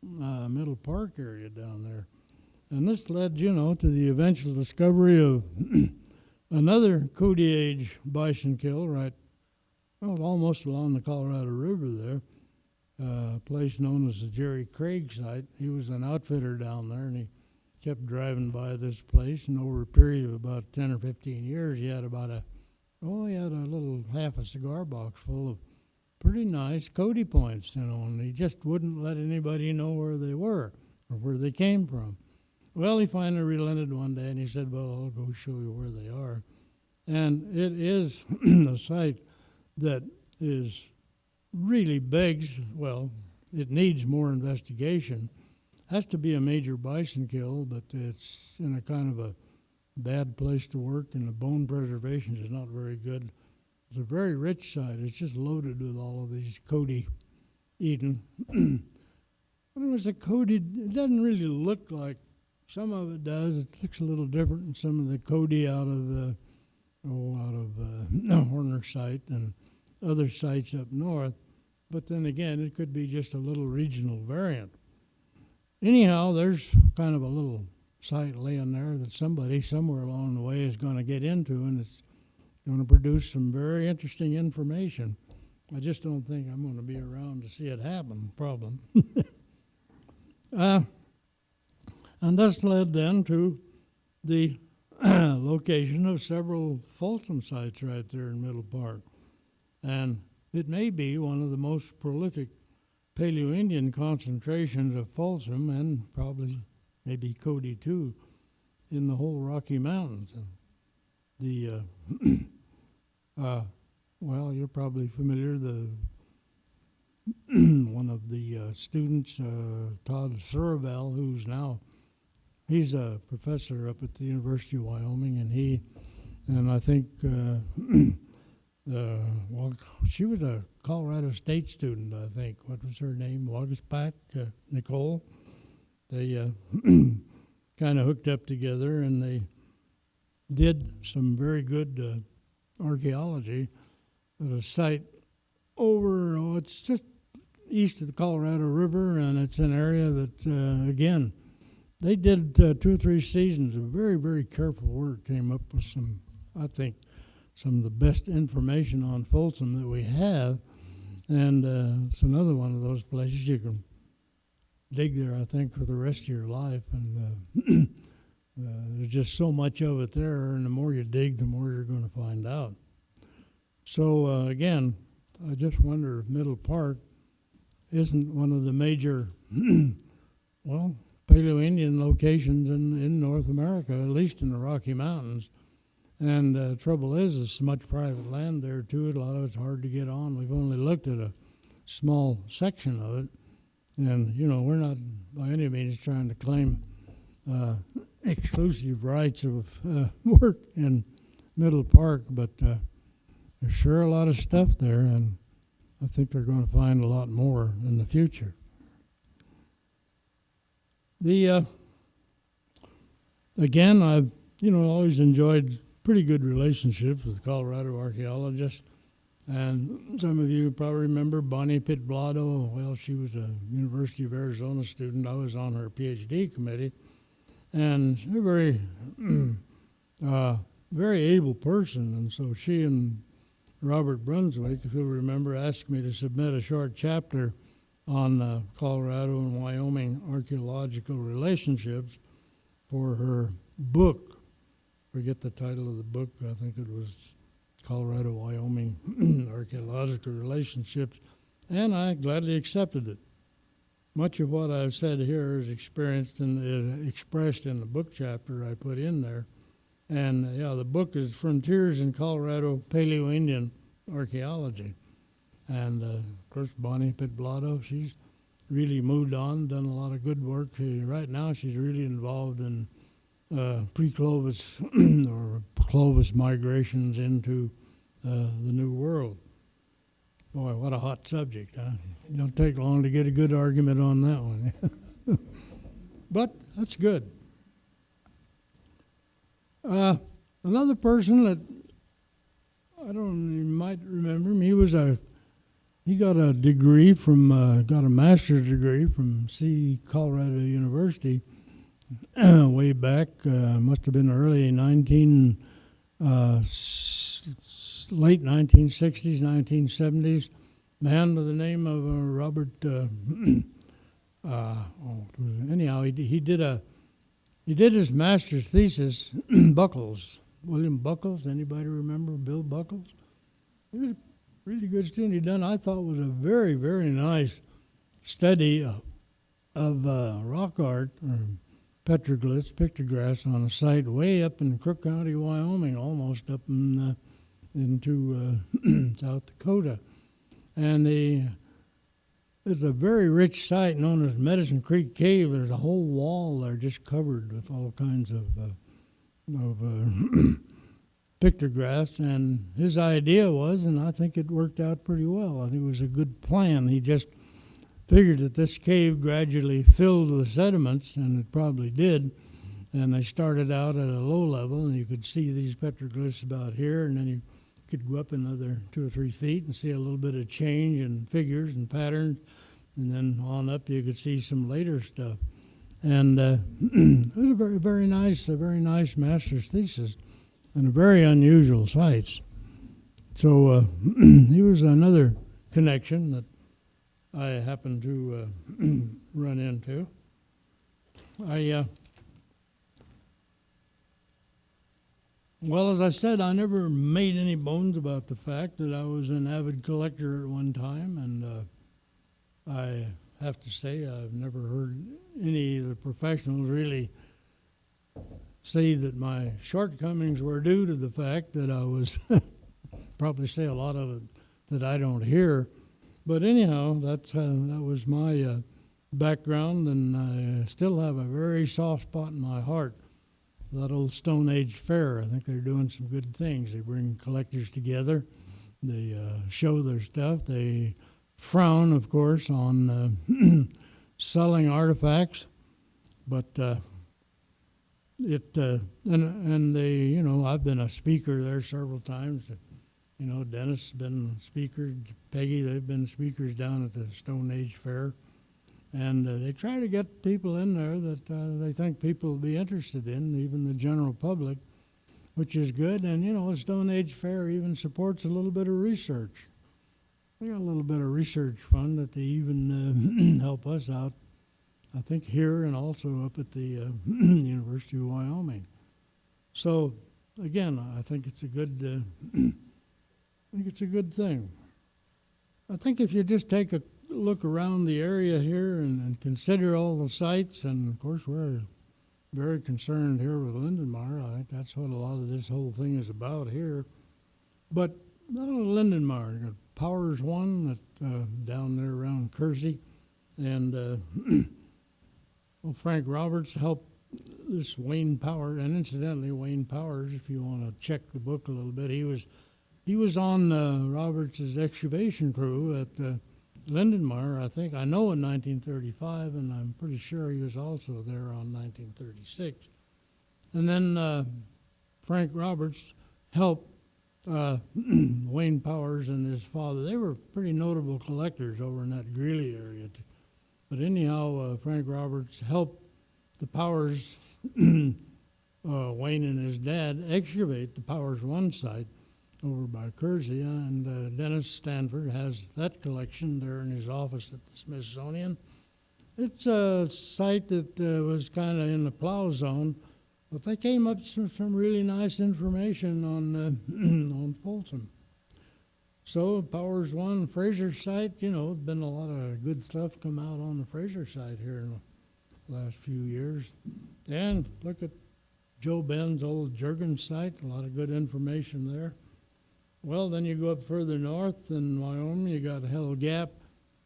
Middle Park area down there. And this led, to the eventual discovery of another Cody Age bison kill almost along the Colorado River there. A place known as the Jerry Craig site. He was an outfitter down there, and he kept driving by this place. And over a period of about 10 or 15 years, he had a little half a cigar box full of pretty nice Cody points, and he just wouldn't let anybody know where they were or where they came from. Well, he finally relented one day, and he said, well, I'll go show you where they are. And it is a site that is really begs, it needs more investigation. Has to be a major bison kill, but it's in a kind of a bad place to work, and the bone preservation is not very good. It's a very rich site. It's just loaded with all of these Cody eaten. When it was a Cody, it doesn't really look like, some of it does. It looks a little different than some of the Cody out of Horner site and other sites up north. But then again, it could be just a little regional variant. Anyhow, there's kind of a little site laying there that somebody somewhere along the way is going to get into, and it's going to produce some very interesting information. I just don't think I'm going to be around to see it happen, problem. And this led then to the location of several Folsom sites right there in Middle Park. And it may be one of the most prolific Paleo-Indian concentrations of Folsom, and probably maybe Cody too, in the whole Rocky Mountains. The you're probably familiar. One of the students, Todd Suravel, he's a professor up at the University of Wyoming, and I think. She was a Colorado State student, I think. What was her name? Wagaspak, Nicole. They kind of hooked up together, and they did some very good archaeology at a site over, it's just east of the Colorado River, and it's an area that, again, they did 2 or 3 seasons of very, very careful work, came up with some of the best information on Folsom that we have. And it's another one of those places you can dig there, I think, for the rest of your life. And there's just so much of it there, and the more you dig, the more you're going to find out. So, again, I just wonder if Middle Park isn't one of the major, Paleo-Indian locations in North America, at least in the Rocky Mountains. And trouble is, there's so much private land there, too. A lot of it's hard to get on. We've only looked at a small section of it. And, we're not by any means trying to claim exclusive rights of work in Middle Park, but there's sure a lot of stuff there, and I think they're going to find a lot more in the future. Again, I've, always enjoyed pretty good relationships with Colorado Archaeologists. And some of you probably remember Bonnie Pitblado. Well, she was a University of Arizona student. I was on her PhD committee. And she's a very, very able person. And so she and Robert Brunswick, if you'll remember, asked me to submit a short chapter on Colorado and Wyoming archaeological relationships for her book. Forget the title of the book. I think it was Colorado, Wyoming archaeological relationships. And I gladly accepted it. Much of what I've said here is expressed in the book chapter I put in there. And the book is Frontiers in Colorado Paleo-Indian Archaeology. And of course, Bonnie Pitblotto, she's really moved on, done a lot of good work. Right now, she's really involved in pre-Clovis or Clovis migrations into the New World. Boy, what a hot subject, huh? It don't take long to get a good argument on that one. But that's good. Another person that you might remember him, he got a degree got a master's degree from Colorado University way back, must have been late 1960s, 1970s. Man by the name of Robert. Anyhow, he did his master's thesis. Buckles, William Buckles. Anybody remember Bill Buckles? He was a really good student. I thought, was a very, very nice study of rock art or petroglyphs, pictographs on a site way up in Crook County, Wyoming, almost up into South Dakota. And it's a very rich site known as Medicine Creek Cave. There's a whole wall there just covered with all kinds of pictographs. And his idea was, and I think it worked out pretty well, I think it was a good plan. He just figured that this cave gradually filled with sediments, and it probably did. And they started out at a low level, and you could see these petroglyphs about here, and then you could go up another 2 or 3 feet and see a little bit of change in figures and patterns, and then on up you could see some later stuff. And it was a very, very nice master's thesis, and a very unusual sites. So he was another connection that I happened to run into. Well, as I said, I never made any bones about the fact that I was an avid collector at one time, and I have to say I've never heard any of the professionals really say that my shortcomings were due to the fact that I was, probably say a lot of it that I don't hear. But anyhow, that was my background, and I still have a very soft spot in my heart. That old Stone Age fair, I think they're doing some good things. They bring collectors together. They show their stuff. They frown, of course, on selling artifacts, but and they, I've been a speaker there several times. Dennis has been a speaker, Peggy, they've been speakers down at the Stone Age Fair. And they try to get people in there that they think people will be interested in, even the general public, which is good. And, the Stone Age Fair even supports a little bit of research. They got a little bit of research fund that they even help us out, I think, here and also up at the University of Wyoming. So, again, I think it's a good thing. I think if you just take a look around the area here and consider all the sites, and of course we're very concerned here with Lindenmeier. I think that's what a lot of this whole thing is about here. But not only Lindenmeier, you got Powers One that down there around Kersey, and Frank Roberts helped this Wayne Powers, and incidentally Wayne Powers, if you want to check the book a little bit, he was on Roberts' excavation crew at Lindenmeier, I think. I know in 1935, and I'm pretty sure he was also there on 1936. And then Frank Roberts helped Wayne Powers and his father. They were pretty notable collectors over in that Greeley area. But anyhow, Frank Roberts helped the Powers Wayne and his dad excavate the Powers One site over by Kersey, and Dennis Stanford has that collection there in his office at the Smithsonian. It's a site that was kind of in the plow zone, but they came up with some really nice information on on Folsom. So Powers One Fraser site, there's been a lot of good stuff come out on the Fraser site here in the last few years. And look at Joe Ben's old Jurgen site, a lot of good information there. Well, then you go up further north in Wyoming, you got Hell Gap,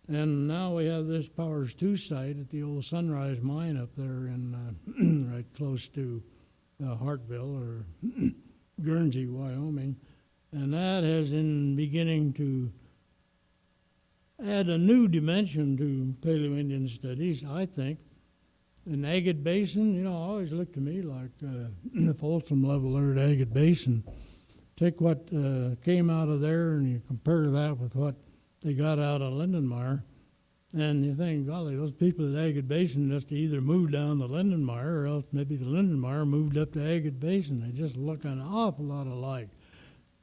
and now we have this Powers 2 site at the old Sunrise Mine up there in right close to Hartville or Guernsey, Wyoming. And that has been beginning to add a new dimension to Paleo-Indian studies, I think. In Agate Basin, always looked to me like the Folsom level there at Agate Basin. Take what came out of there and you compare that with what they got out of Lindenmeier, and you think, golly, those people at Agate Basin just either moved down to Lindenmeier or else maybe the Lindenmeier moved up to Agate Basin. They just look an awful lot alike.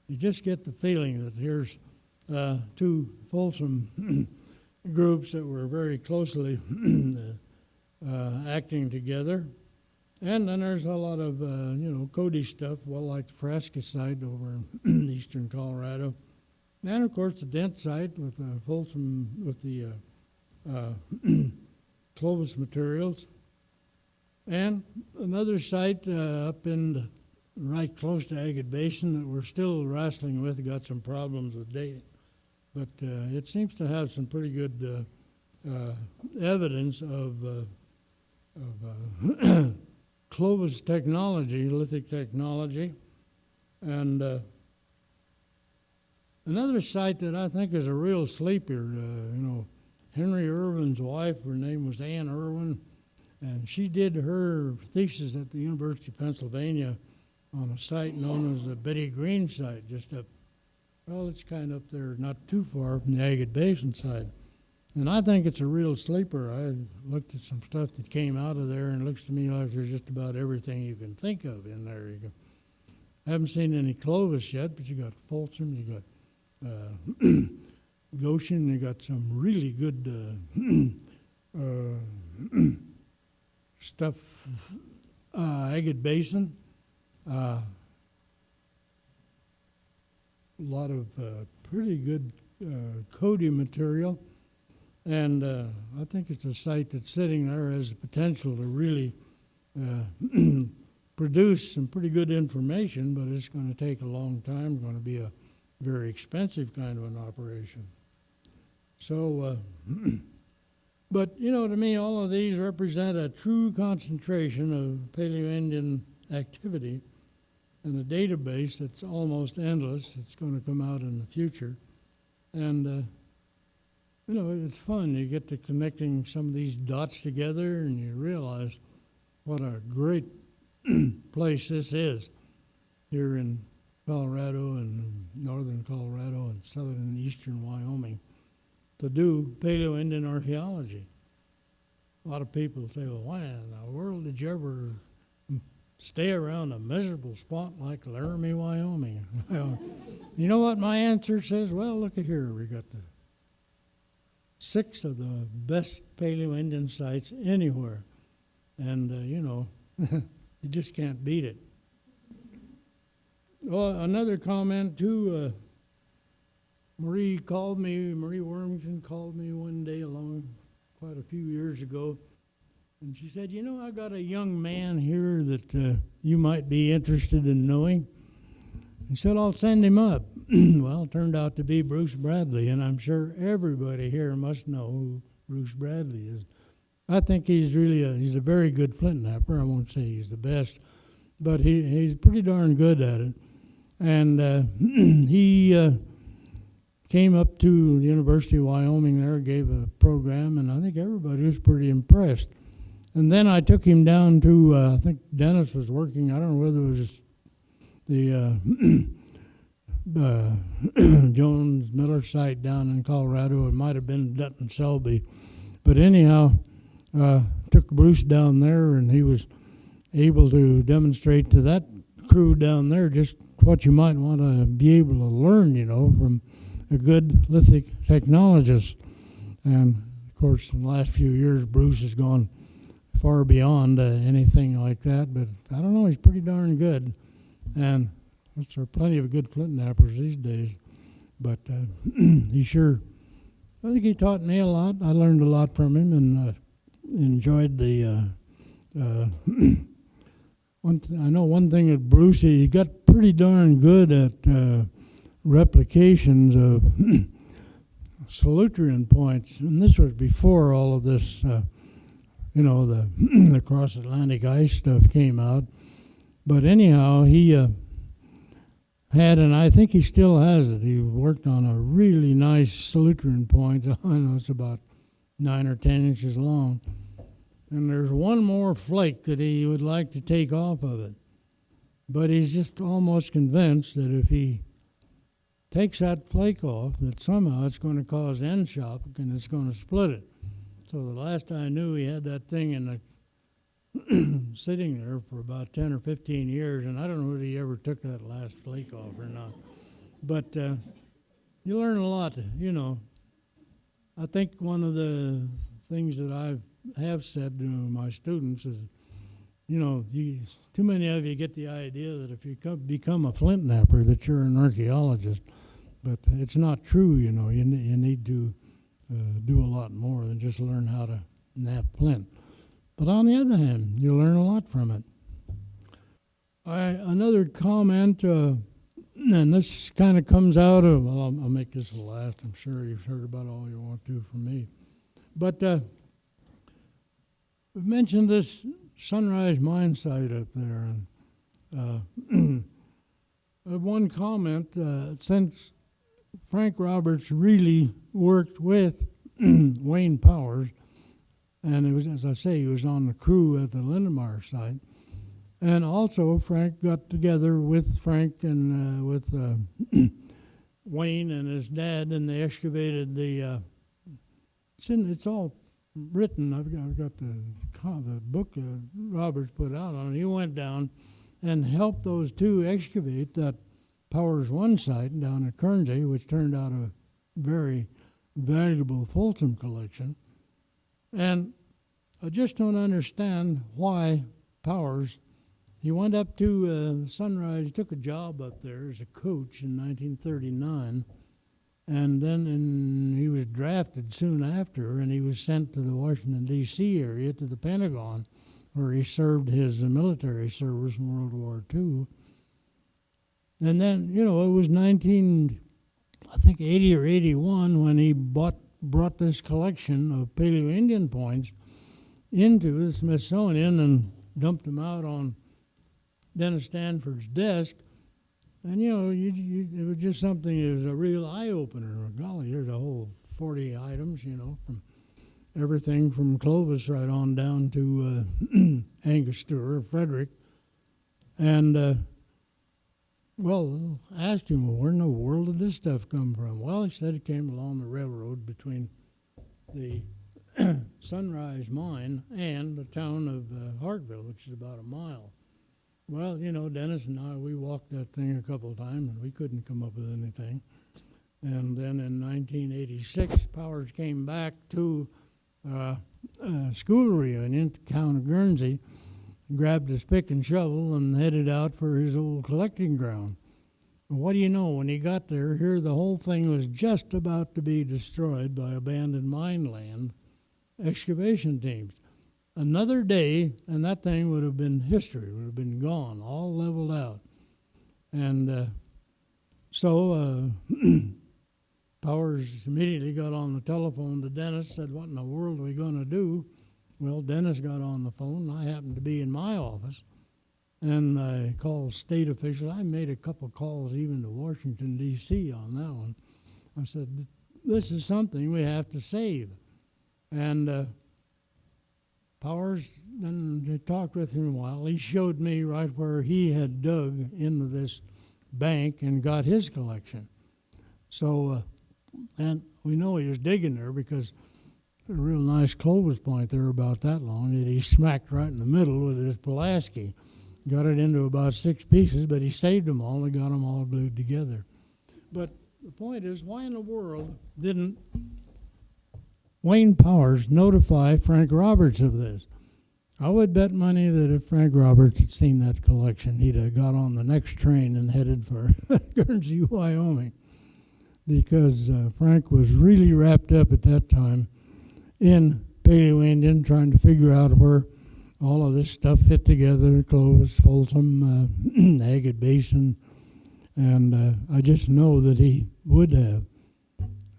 You just get the feeling that here's two Folsom groups that were very closely acting together. And then there's a lot of, Cody stuff, well, like the Frasca site over in eastern Colorado. And, of course, the Dent site with Folsom, with the Clovis materials. And another site up in right close to Agate Basin that we're still wrestling with, got some problems with dating. But it seems to have some pretty good evidence of Clovis technology, lithic technology. And another site that I think is a real sleeper, Henry Irwin's wife, her name was Ann Irwin, and she did her thesis at the University of Pennsylvania on a site known as the Betty Green site, just up, well, it's kind of up there, not too far from the Agate Basin side. And I think it's a real sleeper. I looked at some stuff that came out of there, and it looks to me like there's just about everything you can think of in there. Haven't seen any Clovis yet, but you got Folsom, you got Goshen, you got some really good stuff. Agate Basin, a lot of pretty good Cody material. And I think it's a site that's sitting there has the potential to really produce some pretty good information, but it's going to take a long time, going to be a very expensive kind of an operation. So, but, to me, all of these represent a true concentration of Paleo-Indian activity and a database that's almost endless. It's going to come out in the future. And it's fun. You get to connecting some of these dots together, and you realize what a great place this is here in Colorado and northern Colorado and southern and eastern Wyoming to do Paleo-Indian archaeology. A lot of people say, well, why in the world did you ever stay around a miserable spot like Laramie, Wyoming? You know what my answer says? Well, look at here. We got the 6 of the best Paleo-Indian sites anywhere. And, you just can't beat it. Well, another comment, too. Marie Wormington called me one day quite a few years ago, and she said, I got a young man here that you might be interested in knowing. He said, I'll send him up. Well, it turned out to be Bruce Bradley, and I'm sure everybody here must know who Bruce Bradley is. I think he's really he's a very good flint knapper. I won't say he's the best, but he's pretty darn good at it. And he came up to the University of Wyoming there, gave a program, and I think everybody was pretty impressed. And then I took him down to, I think Dennis was working, I don't know whether it was the Jones Miller site down in Colorado. It might have been Dutton Selby. But anyhow, took Bruce down there, and he was able to demonstrate to that crew down there just what you might want to be able to learn, from a good lithic technologist. And of course, in the last few years, Bruce has gone far beyond anything like that, but I don't know, he's pretty darn good. And there are plenty of good flint knappers these days, but he sure, I think he taught me a lot. I learned a lot from him and enjoyed the I know one thing at Bruce, he got pretty darn good at replications of Solutrean points, and this was before all of this, the cross-Atlantic ice stuff came out. But anyhow, he had, and I think he still has it, he worked on a really nice Solutrean point. I know it's about 9 or 10 inches long. And there's one more flake that he would like to take off of it. But he's just almost convinced that if he takes that flake off, that somehow it's going to cause end shock and it's going to split it. So the last I knew, he had that thing in the sitting there for about 10 or 15 years, and I don't know whether he ever took that last flake off or not. But you learn a lot, I think one of the things that I have said to my students is, too many of you get the idea that if you become a flint napper that you're an archaeologist, but it's not true. You need to do a lot more than just learn how to nap flint. But on the other hand, you learn a lot from it. Another comment, and this kind of comes out of, I'll make this the last. I'm sure you've heard about all you want to from me. But we've mentioned this Sunrise mine site up there, and one comment, since Frank Roberts really worked with Wayne Powers, and it was, as I say, he was on the crew at the Lindenmeier site, and also Frank got together with Frank and with Wayne and his dad, and they excavated the, it's all written. I've got the book Roberts put out on it. He went down and helped those two excavate that Powers 1 site down at Kernsey, which turned out a very valuable Folsom collection. And I just don't understand why Powers, he went up to Sunrise, took a job up there as a coach in 1939, and then he was drafted soon after, and he was sent to the Washington, D.C. area, to the Pentagon, where he served his military service in World War II. And then, it was 80 or 81 when he brought this collection of Paleo-Indian points into the Smithsonian and dumped them out on Dennis Stanford's desk. And, it was just something, it was a real eye-opener. Golly, here's a whole 40 items, from everything from Clovis right on down to Angostura, Frederick. And, I asked him, well, where in the world did this stuff come from? Well, he said it came along the railroad between the Sunrise Mine and the town of Hartville, which is about a mile. Well, Dennis and I, we walked that thing a couple of times, and we couldn't come up with anything. And then in 1986, Powers came back to a school reunion at the town of Guernsey, grabbed his pick and shovel, and headed out for his old collecting ground. What do you know, when he got there, here the whole thing was just about to be destroyed by abandoned mine land excavation teams. Another day, and that thing would have been history, would have been gone, all leveled out. And so Powers immediately got on the telephone to Dennis, said, what in the world are we going to do? Well, Dennis got on the phone, and I happened to be in my office, and I called state officials. I made a couple calls even to Washington, D.C. on that one. I said, this is something we have to save. And Powers, then I talked with him a while. He showed me right where he had dug into this bank and got his collection. So, and we know he was digging there because real nice clovis point there about that long that he smacked right in the middle with his Pulaski. Got it into about 6 pieces, but he saved them all and got them all glued together. But the point is, why in the world didn't Wayne Powers notify Frank Roberts of this? I would bet money that if Frank Roberts had seen that collection, he'd have got on the next train and headed for Guernsey, Wyoming, because Frank was really wrapped up at that time in Paleo-Indian, trying to figure out where all of this stuff fit together, Clovis, Fulton, Agate Basin, and I just know that he would have.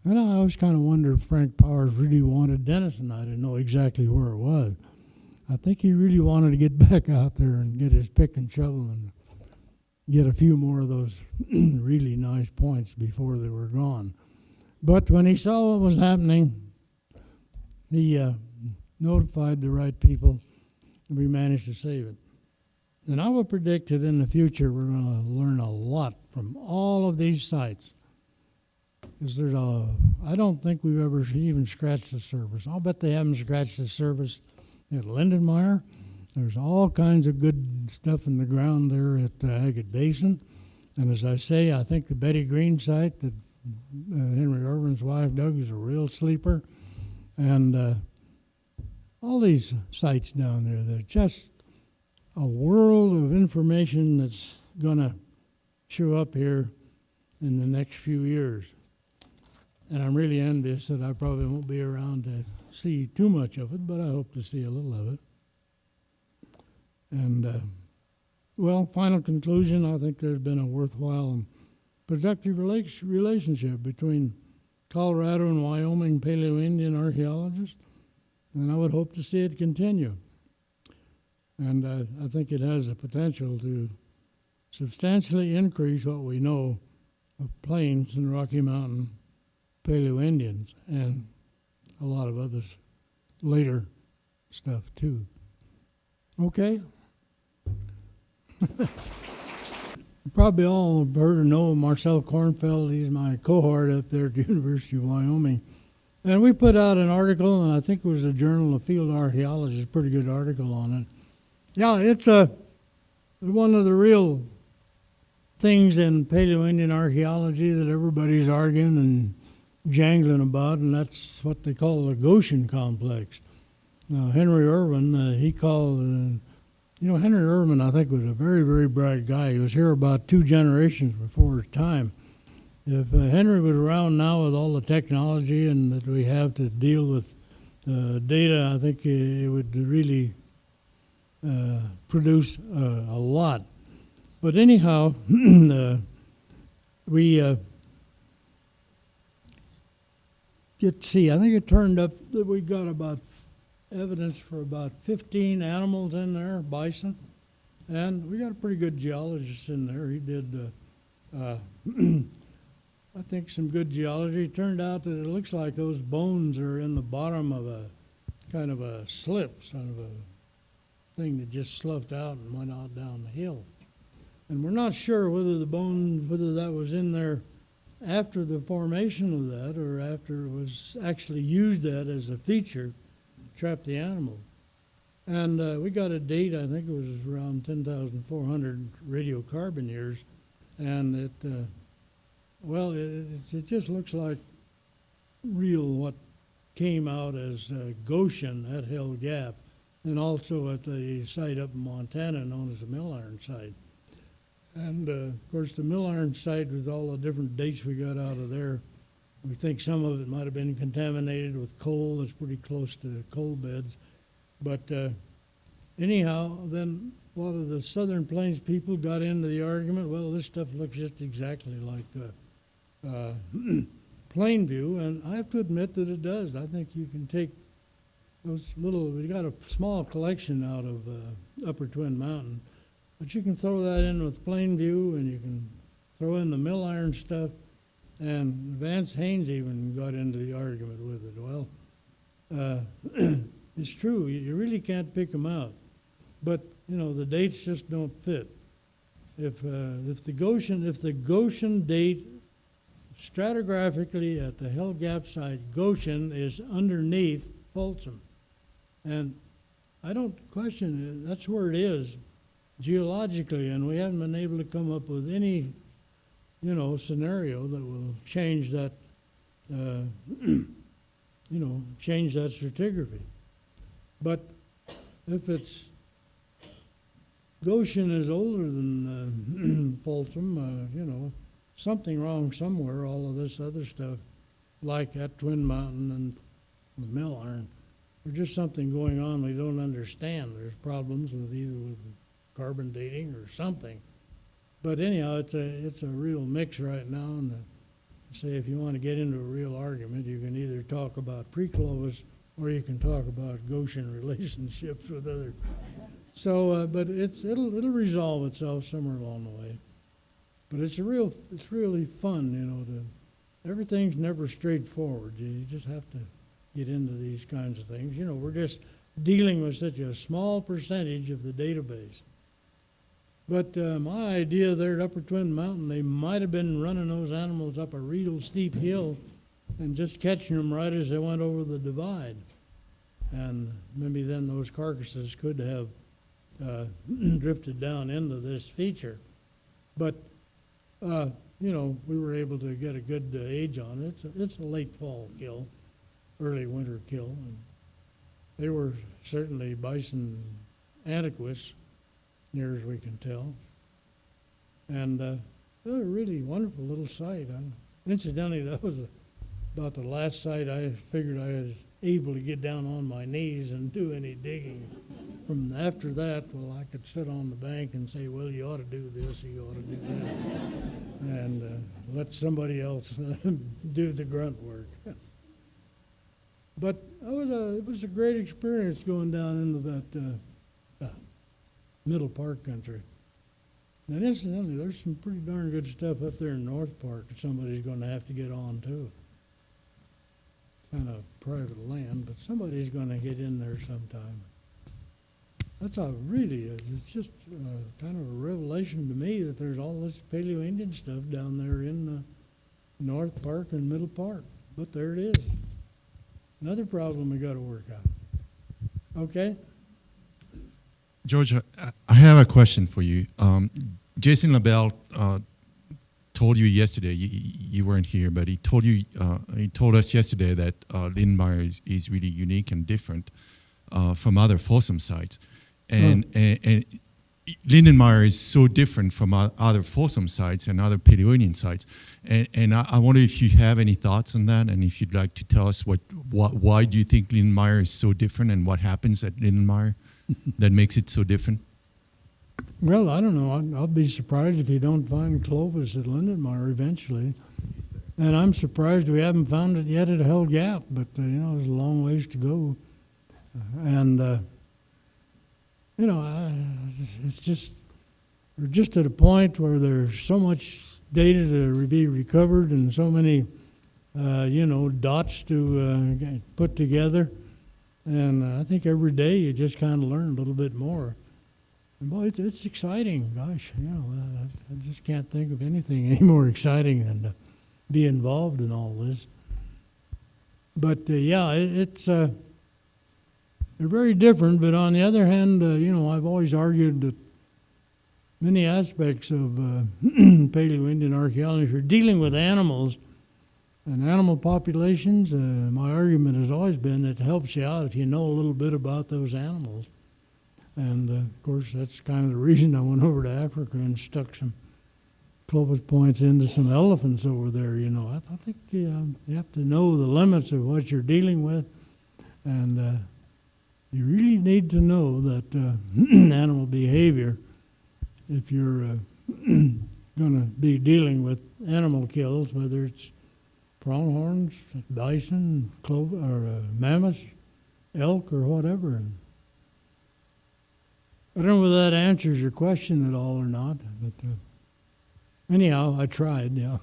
And I always kind of wondered if Frank Powers really wanted Dennis and I to know exactly where it was. I think he really wanted to get back out there and get his pick and shovel and get a few more of those really nice points before they were gone. But when he saw what was happening, he notified the right people, and we managed to save it. And I would predict that in the future we're going to learn a lot from all of these sites. Because I don't think we've ever even scratched the surface. I'll bet they haven't scratched the surface at Lindenmeier. There's all kinds of good stuff in the ground there at Agate Basin. And as I say, I think the Betty Green site that Henry Irvin's wife dug is a real sleeper. And all these sites down there, they're just a world of information that's going to show up here in the next few years. And I'm really envious that I probably won't be around to see too much of it, but I hope to see a little of it. And, final conclusion, I think there's been a worthwhile and productive relationship between Colorado and Wyoming Paleo-Indian archaeologists, and I would hope to see it continue. And I think it has the potential to substantially increase what we know of Plains and Rocky Mountain Paleo-Indians and a lot of other later stuff too. Okay. Probably all have heard or know of Marcel Kornfeld. He's my cohort up there at the University of Wyoming. And we put out an article, and I think it was the Journal of Field Archaeologist, a pretty good article on it. Yeah, it's one of the real things in Paleo-Indian archaeology that everybody's arguing and jangling about, and that's what they call the Goshen complex. Now, Henry Irvin, he called, Henry Irvin, I think, was a very, very bright guy. He was here about 2 generations before his time. If Henry was around now with all the technology and that we have to deal with data, I think it would really produce a lot. But anyhow, we get to see, I think it turned up that we got about evidence for about 15 animals in there, bison, and we got a pretty good geologist in there. He did, I think, some good geology. It turned out that it looks like those bones are in the bottom of a kind of a slip, sort of a thing that just sloughed out and went out down the hill. And we're not sure whether that was in there after the formation of that or after it was actually used that as a feature to trap the animal. And we got a date, I think it was around 10,400 radiocarbon years, and it just looks like real what came out as Goshen at Hill Gap, and also at the site up in Montana known as the Mill Iron site. And, of course, the Mill Iron site, with all the different dates we got out of there, we think some of it might have been contaminated with coal. That's pretty close to coal beds. But anyhow, then a lot of the Southern Plains people got into the argument, well, this stuff looks just exactly like Plainview, and I have to admit that it does. I think you can take those we got a small collection out of Upper Twin Mountain, but you can throw that in with Plainview, and you can throw in the Mill Iron stuff, and Vance Haynes even got into the argument with it. Well, it's true. You really can't pick them out. But, the dates just don't fit. If the Goshen date stratigraphically at the Hell Gap site, Goshen is underneath Folsom. And I don't question it. That's where it is geologically, and we haven't been able to come up with any, scenario that will change that, change that stratigraphy. But if it's Goshen is older than Folsom, something wrong somewhere. All of this other stuff, like at Twin Mountain and the Mill Iron, there's just something going on we don't understand. There's problems with either with carbon dating or something. But anyhow, it's a real mix right now. And say if you want to get into a real argument, you can either talk about pre-Clovis or you can talk about Goshen relationships with other. So, but it'll resolve itself somewhere along the way. But it's really fun, everything's never straightforward. You just have to get into these kinds of things. We're just dealing with such a small percentage of the database. But my idea there at Upper Twin Mountain, they might have been running those animals up a real steep hill and just catching them right as they went over the divide. And maybe then those carcasses could have drifted down into this feature. But, we were able to get a good age on it. It's a late fall kill, early winter kill. And they were certainly bison antiquus, near as we can tell. And they're a really wonderful little site. Incidentally, that was about the last site I figured I was able to get down on my knees and do any digging. From after that, I could sit on the bank and say, well, you ought to do this, you ought to do that, and let somebody else do the grunt work. But it was a great experience going down into that Middle Park country. And incidentally, there's some pretty darn good stuff up there in North Park that somebody's going to have to get on to. Kind of private land, but somebody's going to get in there sometime. That's it's just kind of a revelation to me that there's all this Paleo-Indian stuff down there in North Park and Middle Park. But there it is. Another problem we got to work out. Okay? George, I have a question for you. Jason LaBelle told you yesterday, you weren't here, but he told us yesterday that Lindenmeier is really unique and different from other Folsom sites. And Lindenmeier is so different from other Folsom sites and other Paleo-Indian sites. And I wonder if you have any thoughts on that, and if you'd like to tell us why do you think Lindenmeier is so different, and what happens at Lindenmeier that makes it so different? Well, I don't know. I'll be surprised if you don't find Clovis at Lindenmeier eventually. And I'm surprised we haven't found it yet at Hell Gap, but, there's a long ways to go. And, it's just, we're just at a point where there's so much data to be recovered and so many, dots to put together. And I think every day you just kind of learn a little bit more. And boy, it's exciting. Gosh, I just can't think of anything any more exciting than to be involved in all this. But they're very different. But on the other hand, I've always argued that many aspects of Paleo-Indian archaeology are dealing with animals and animal populations. My argument has always been that it helps you out if you know a little bit about those animals. And, of course, that's kind of the reason I went over to Africa and stuck some Clovis points into some elephants over there, I think you have to know the limits of what you're dealing with. And you really need to know that animal behavior if you're going to be dealing with animal kills, whether it's pronghorns, bison, or mammoths, elk, or whatever. I don't know whether that answers your question at all or not, but anyhow, I tried, yeah.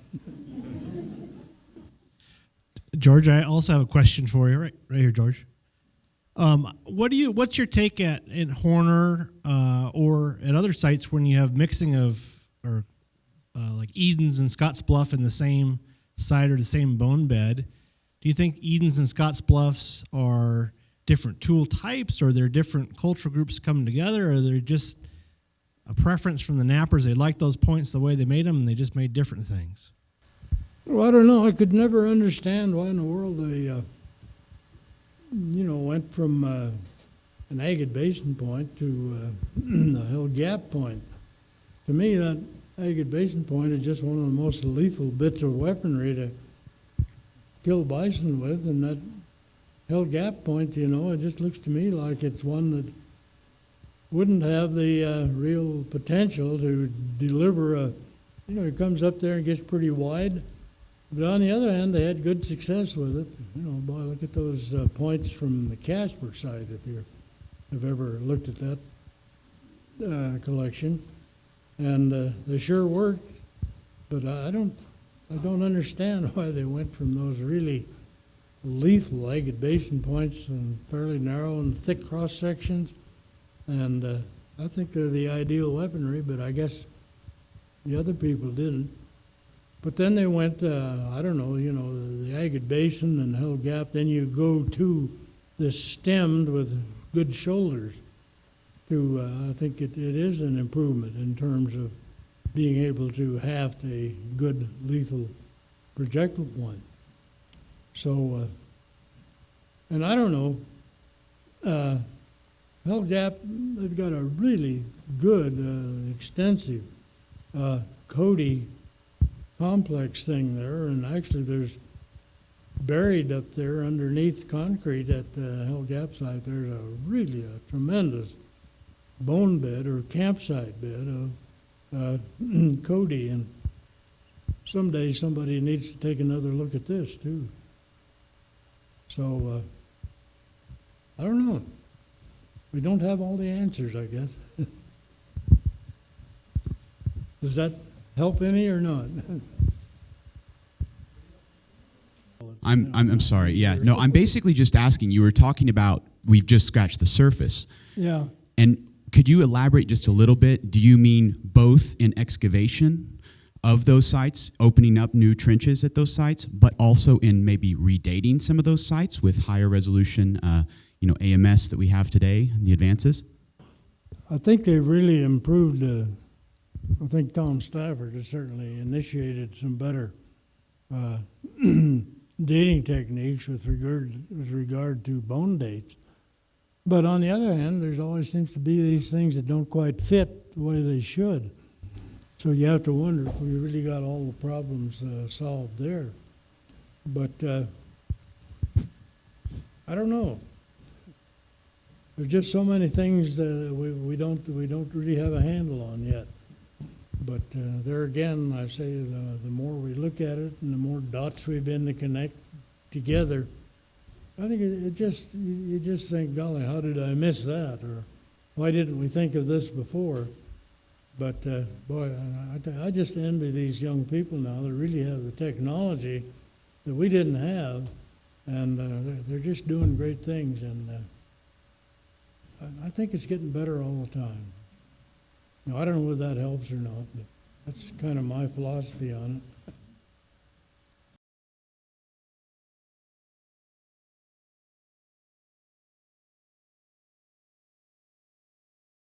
George, I also have a question for you, right here, George. What's your take in Horner or at other sites when you have mixing of like Edens and Scottsbluff in the same site or the same bone bed? Do you think Edens and Scottsbluffs are different tool types, or they're different cultural groups coming together, or they're just a preference from the knappers? They liked those points the way they made them, and they just made different things. Well, I don't know. I could never understand why in the world they, went from an Agate Basin point to the Hell Gap point. To me, that Agate Basin point is just one of the most lethal bits of weaponry to kill bison with, and that Hell Gap point, it just looks to me like it's one that wouldn't have the real potential to deliver it comes up there and gets pretty wide. But on the other hand, they had good success with it. Boy, look at those points from the Casper site, if you have ever looked at that collection. And they sure worked, but I don't understand why they went from those really lethal Agate Basin points and fairly narrow and thick cross sections. And I think they're the ideal weaponry, but I guess the other people didn't. But then they went, the Agate Basin and Hell Gap, then you go to this stemmed with good shoulders. I think it is an improvement in terms of being able to have a good lethal projectile point. So, and I don't know, Hell Gap, they've got a really good, extensive Cody complex thing there, and actually there's buried up there underneath concrete at the Hell Gap site, there's a tremendous bone bed or campsite bed of Cody, and someday somebody needs to take another look at this too. So I don't know. We don't have all the answers, I guess. Does that help any or not? I'm sorry. Yeah. No, I'm basically just asking. You were talking about we've just scratched the surface. Yeah. And could you elaborate just a little bit? Do you mean both in excavation of those sites, opening up new trenches at those sites, but also in maybe redating some of those sites with higher resolution, AMS that we have today, the advances? I think they've really improved. I think Tom Stafford has certainly initiated some better dating techniques with regard to bone dates. But on the other hand, there's always seems to be these things that don't quite fit the way they should. So you have to wonder if we really got all the problems solved there. But I don't know. There's just so many things that we don't really have a handle on yet. But there again, I say the more we look at it and the more dots we've been to connect together, I think you just think, golly, how did I miss that? Or why didn't we think of this before? But boy, I just envy these young people now that really have the technology that we didn't have, and they're just doing great things. And I think it's getting better all the time. Now, I don't know whether that helps or not, but that's kind of my philosophy on it.